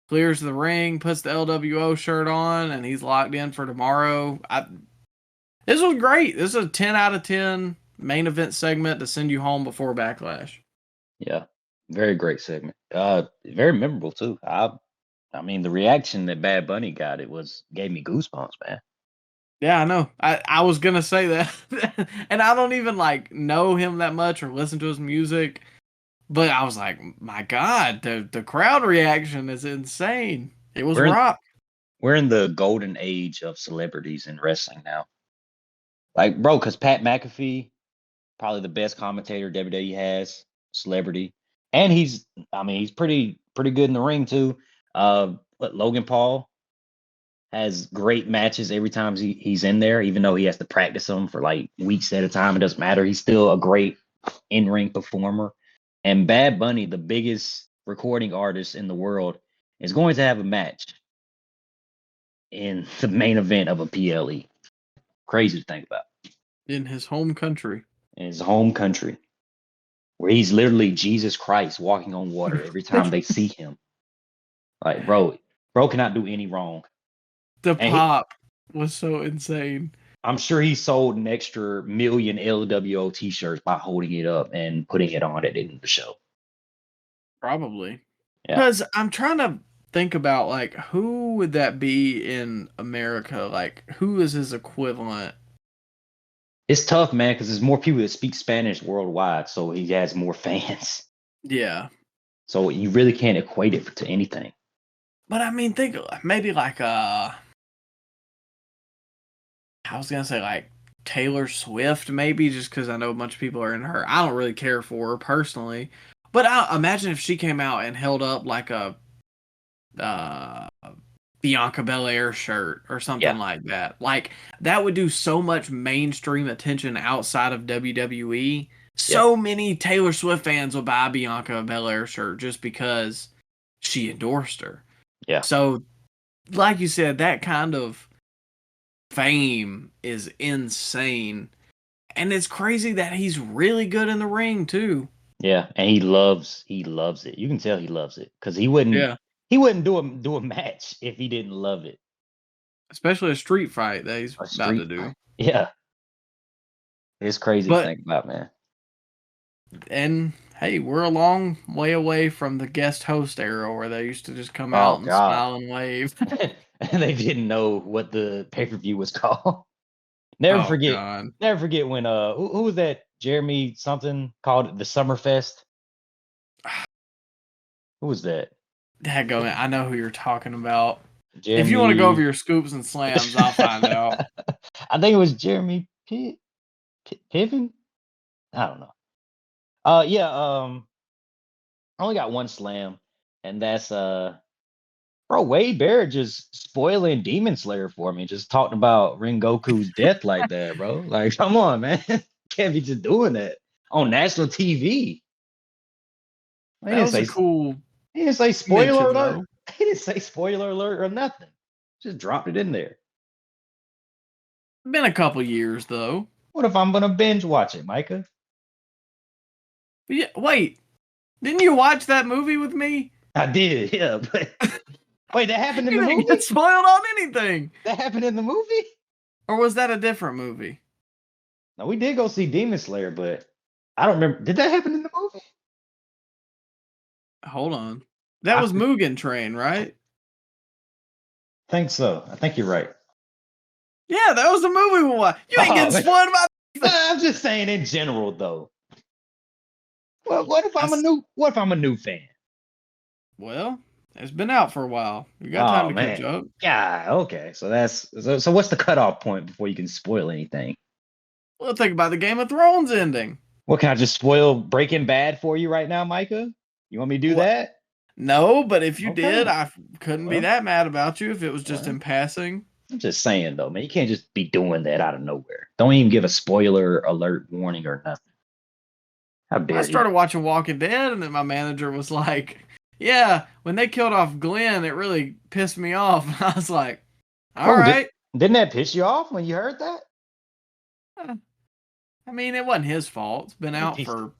clears the ring, puts the LWO shirt on, and he's locked in for tomorrow. This was great. This is a 10 out of 10 main event segment to send you home before BackLash. Yeah, very great segment. Very memorable too. I mean, the reaction that Bad Bunny got, gave me goosebumps, man. Yeah, I know. I was gonna say that, and I don't even like know him that much or listen to his music, but I was like, my God, the crowd reaction is insane. It was rock. We're in the golden age of celebrities in wrestling now. Like, bro, because Pat McAfee, probably the best commentator WWE has, celebrity, and he's pretty good in the ring too. Logan Paul has great matches every time he's in there, even though he has to practice them for like weeks at a time. It doesn't matter. He's still a great in-ring performer. And Bad Bunny, the biggest recording artist in the world, is going to have a match in the main event of a PLE. Crazy to think about. In his home country. In his home country. Where he's literally Jesus Christ walking on water every time they see him. Like, bro cannot do any wrong. The pop was so insane. I'm sure he sold an extra million LWO t-shirts by holding it up and putting it on at the end of the show. Probably. Because I'm trying to think about, like, who would that be in America? Like, who is his equivalent? It's tough, man, because there's more people that speak Spanish worldwide, so he has more fans. Yeah. So you really can't equate it to anything. But I mean, think maybe like I was gonna say like Taylor Swift, maybe, just because I know a bunch of people are in her. I don't really care for her personally, but I imagine if she came out and held up like a Bianca Belair shirt or something like that. Like, that would do so much mainstream attention outside of WWE. So many Taylor Swift fans will buy a Bianca Belair shirt just because she endorsed her. Yeah. So, like you said, that kind of fame is insane. And it's crazy that he's really good in the ring too. Yeah, and he loves it. You can tell he loves it because he wouldn't do a match if he didn't love it. Especially a street fight that he's about to do. Yeah. It's crazy to think about, man. And hey, we're a long way away from the guest host era where they used to just come out and smile and wave. And they didn't know what the pay-per-view was called. Never forget when who was that? Jeremy something called it the Summerfest. Who was that? Dadgummit, I know who you're talking about. Jeremy... If you want to go over your scoops and slams, I'll find out. I think it was Jeremy Piven. I don't know. I only got one slam, and that's bro, Wade Barrett just spoiling Demon Slayer for me, just talking about Rengoku's death like that, bro. Like, come on, man. Can't be just doing that on national TV. That was a cool. He didn't say spoiler alert. He didn't say spoiler alert or nothing. Just dropped it in there. Been a couple years though. What if I'm gonna binge watch it, Micah? Yeah, wait. Didn't you watch that movie with me? I did, yeah. But wait, that happened in the movie? You didn't get spoiled on anything. That happened in the movie? Or was that a different movie? No, we did go see Demon Slayer, but I don't remember. Did that happen in the movie? Hold on. That was Mugen Train, right? I think so. I think you're right. Yeah, that was the movie we watched. You ain't getting spoiled about I'm just saying in general, though. Well, what if I'm a new fan? Well, It's been out for a while. You got time to catch up. Yeah, okay. So so what's the cutoff point before you can spoil anything? Well, think about the Game of Thrones ending. What, can I just spoil Breaking Bad for you right now, Micah? You want me to do that? No, but if you Okay. did, I couldn't be that mad about you if it was just in passing. I'm just saying, though, man, you can't just be doing that out of nowhere. Don't even give a spoiler alert warning or nothing. How dare you? I started watching Walking Dead, and then my manager was like, yeah, when they killed off Glenn, it really pissed me off. And I was like, all right. Didn't that piss you off when you heard that? I mean, it wasn't his fault. It's been out for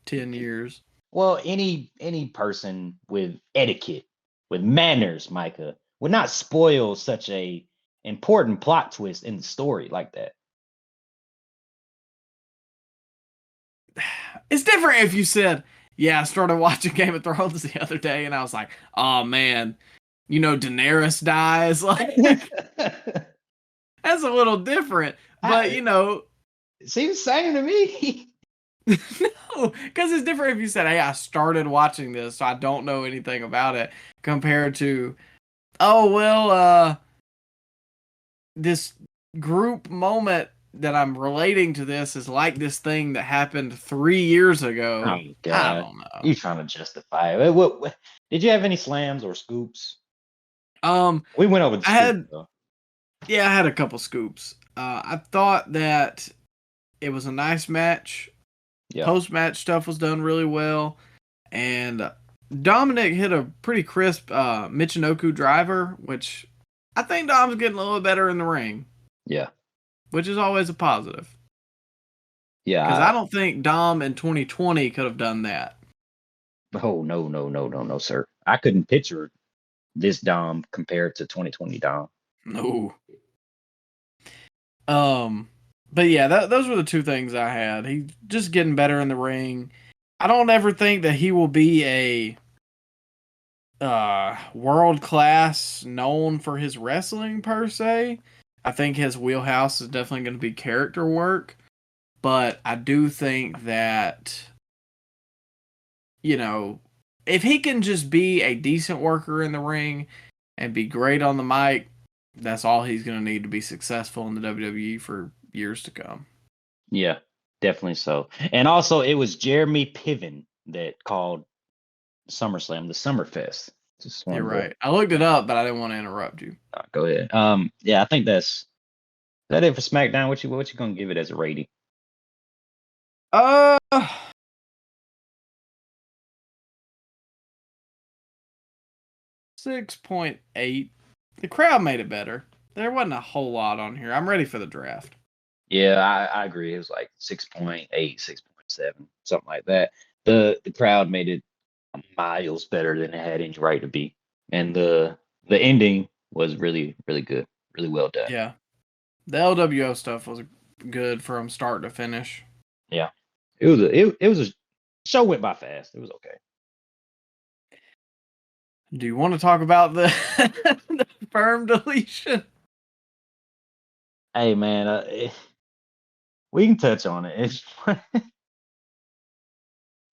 10 years. Well, any person with etiquette, with manners, Micah, would not spoil such a important plot twist in the story like that. It's different if you said, yeah, I started watching Game of Thrones the other day, and I was like, oh, man, Daenerys dies. Like, that's a little different. But, it seems the same to me. No, because it's different if you said, hey, I started watching this, so I don't know anything about it, compared to, oh, well, this group moment that I'm relating to this is like this thing that happened 3 years ago. Oh, God. I don't know. You're trying to justify it. What, did you have any slams or scoops? We went over the scoops, though. Yeah, I had a couple scoops. I thought that it was a nice match. Yeah. Post-match stuff was done really well. And Dominic hit a pretty crisp Michinoku driver, which I think Dom's getting a little better in the ring. Yeah. Which is always a positive. Yeah. Because I don't think Dom in 2020 could have done that. Oh, no, sir. I couldn't picture this Dom compared to 2020 Dom. No. But yeah, those were the two things I had. He's just getting better in the ring. I don't ever think that he will be a world class known for his wrestling per se. I think his wheelhouse is definitely going to be character work. But I do think that, if he can just be a decent worker in the ring and be great on the mic, that's all he's going to need to be successful in the WWE for years to come. Yeah, definitely so. And also, it was Jeremy Piven that called SummerSlam the Summerfest. You're right. I looked it up, but I didn't want to interrupt you. Go ahead. Yeah, I think is that it for SmackDown. What you gonna give it as a rating? 6.8. The crowd made it better. There wasn't a whole lot on here. I'm ready for the draft. Yeah, I agree. It was like 6.8, 6.7, something like that. The crowd made it miles better than it had any right to be, and the ending was really, really good, really well done. Yeah, the LWO stuff was good from start to finish. Yeah, it was a show went by fast. It was okay. Do you want to talk about the firm deletion? Hey man, we can touch on it. It's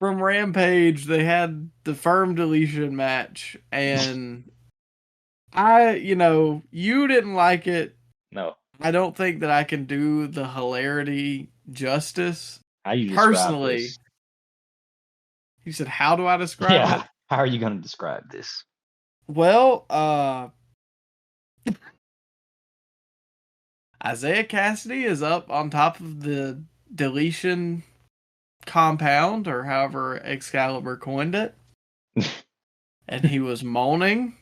from Rampage, they had the firm deletion match, and you didn't like it. No. I don't think that I can do the hilarity justice. How you personally? This? You said, how do I describe it? How are you going to describe this? Well, Isaiah Cassidy is up on top of the deletion compound, or however Excalibur coined it. And he was moaning.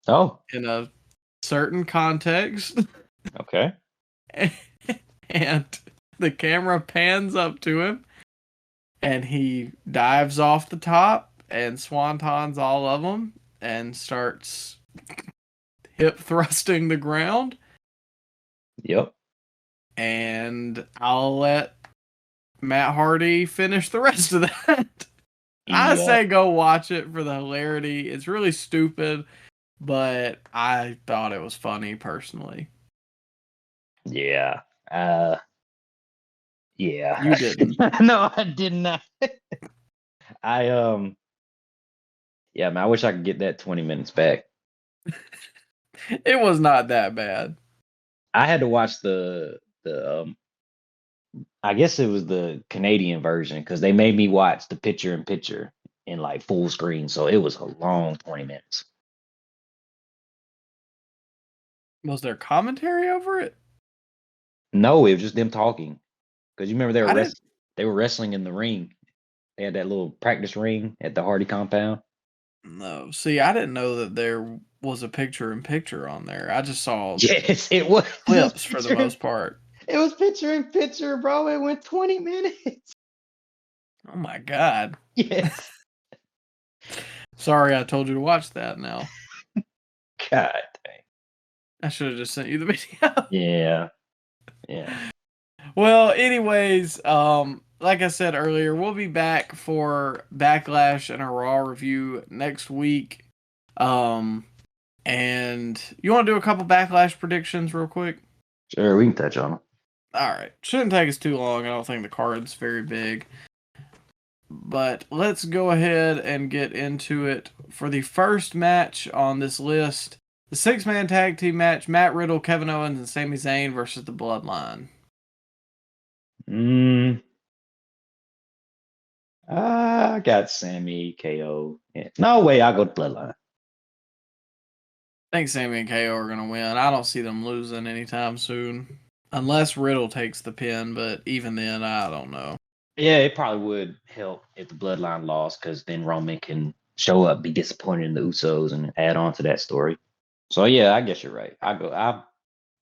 Oh. In a certain context. Okay. And the camera pans up to him, and he dives off the top and swantons all of them and starts hip thrusting the ground. Yep. And I'll let Matt Hardy finish the rest of that. I say go watch it for the hilarity. It's really stupid, but I thought it was funny personally. Yeah. Yeah. You didn't. No, I did not. Yeah, man, I wish I could get that 20 minutes back. It was not that bad. I had to watch I guess it was the Canadian version because they made me watch the picture in picture in like full screen. So it was a long 20 minutes. Was there commentary over it? No, it was just them talking. Because you remember they were wrestling in the ring. They had that little practice ring at the Hardy compound. No. See, I didn't know that there was a picture in picture on there. I just saw Yes, it was. clips for the most part. It was picture in picture, bro. It went 20 minutes. Oh my God. Yes. Sorry, I told you to watch that now. God dang. I should have just sent you the video. Yeah. Yeah. Well, anyways, like I said earlier, we'll be back for Backlash and a Raw review next week. And you want to do a couple Backlash predictions real quick? Sure, we can touch on them. All right. Shouldn't take us too long. I don't think the card's very big. But let's go ahead and get into it. For the first match on this list, the 6-man tag team match, Matt Riddle, Kevin Owens, and Sami Zayn versus the Bloodline. I got Sammy, KO. Yeah. No way, I'll go to Bloodline. I think Sami and KO are going to win. I don't see them losing anytime soon. Unless Riddle takes the pin, but even then, I don't know. Yeah, it probably would help if the Bloodline lost because then Roman can show up, be disappointed in the Usos, and add on to that story. So yeah, I guess you're right. I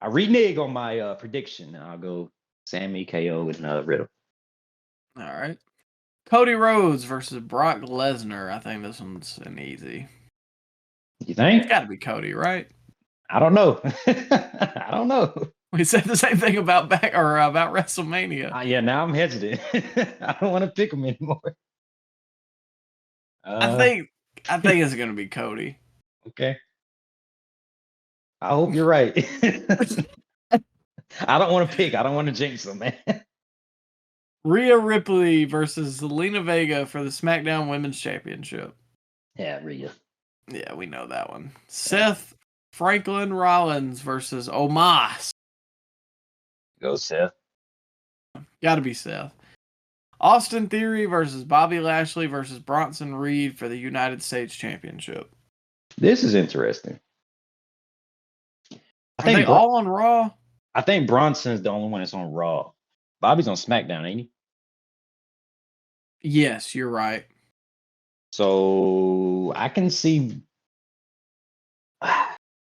renege on my prediction. I'll go Sammy, KO, and Riddle. All right. Cody Rhodes versus Brock Lesnar. I think this one's an easy. You think? It's got to be Cody, right? I don't know. I don't know. We said the same thing about about WrestleMania. Yeah, now I'm hesitant. I don't want to pick him anymore. I think it's gonna be Cody. Okay. I hope you're right. I don't want to pick. I don't want to jinx them, man. Rhea Ripley versus Zelina Vega for the SmackDown Women's Championship. Yeah, Rhea. Yeah, we know that one. Seth Franklin Rollins versus Omos. Go Seth. Gotta be Seth. Austin Theory versus Bobby Lashley versus Bronson Reed for the United States Championship. This is interesting. Are they all on Raw? I think Bronson's the only one that's on Raw. Bobby's on SmackDown, ain't he? Yes, you're right. So I can see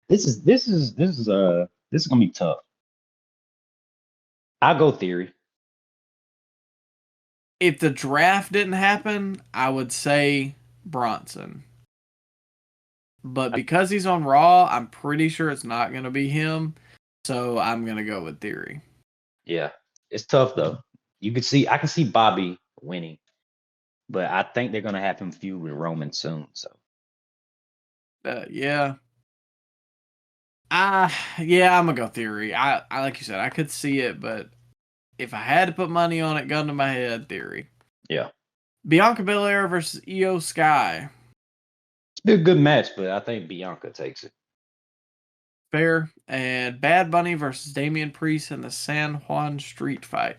this is gonna be tough. I'll go Theory. If the draft didn't happen, I would say Bronson. But because he's on Raw, I'm pretty sure it's not going to be him. So I'm going to go with Theory. Yeah, it's tough though. I can see Bobby winning, but I think they're going to have him feud with Roman soon. So yeah. Yeah, I'm going to go Theory. I like you said, I could see it, but if I had to put money on it, gun to my head, Theory. Yeah. Bianca Belair versus Io Sky. It's been a good match, but I think Bianca takes it. Fair. And Bad Bunny versus Damian Priest in the San Juan Street Fight.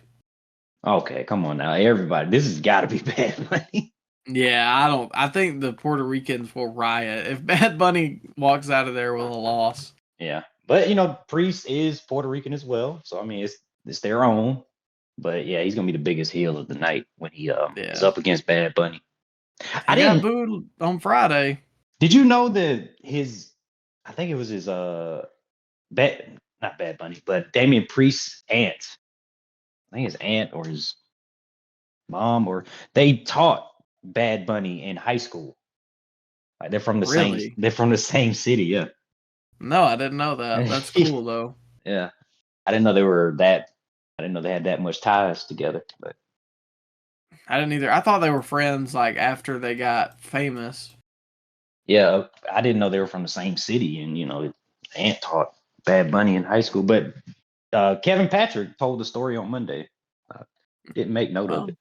Okay, come on now, everybody. This has got to be Bad Bunny. Yeah, I think the Puerto Ricans will riot if Bad Bunny walks out of there with a loss. Yeah, but Priest is Puerto Rican as well, so I mean it's their own. But yeah, he's gonna be the biggest heel of the night when he is up against Bad Bunny. I got booed on Friday. Did you know that I think it was his not Bad Bunny, but Damian Priest's aunt. I think his aunt or his mom they taught Bad Bunny in high school. Like they're from the same city, yeah. No, I didn't know that. That's cool though. Yeah. I didn't know they had that much ties together, but I didn't either. I thought they were friends like after they got famous. Yeah, I didn't know they were from the same city, and aunt taught Bad Bunny in high school. But Kevin Patrick told the story on Monday. Didn't make note of it.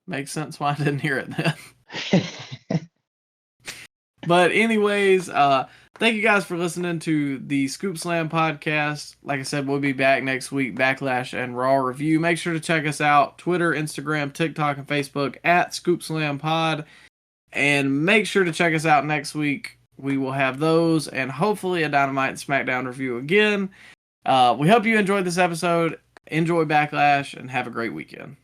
Makes sense why I didn't hear it then. But anyways, thank you guys for listening to the Scoop Slam podcast. Like I said, we'll be back next week, Backlash and Raw review. Make sure to check us out, Twitter, Instagram, TikTok, and Facebook at Scoop Slam Pod. And make sure to check us out next week. We will have those and hopefully a Dynamite and SmackDown review again. We hope you enjoyed this episode. Enjoy Backlash and have a great weekend.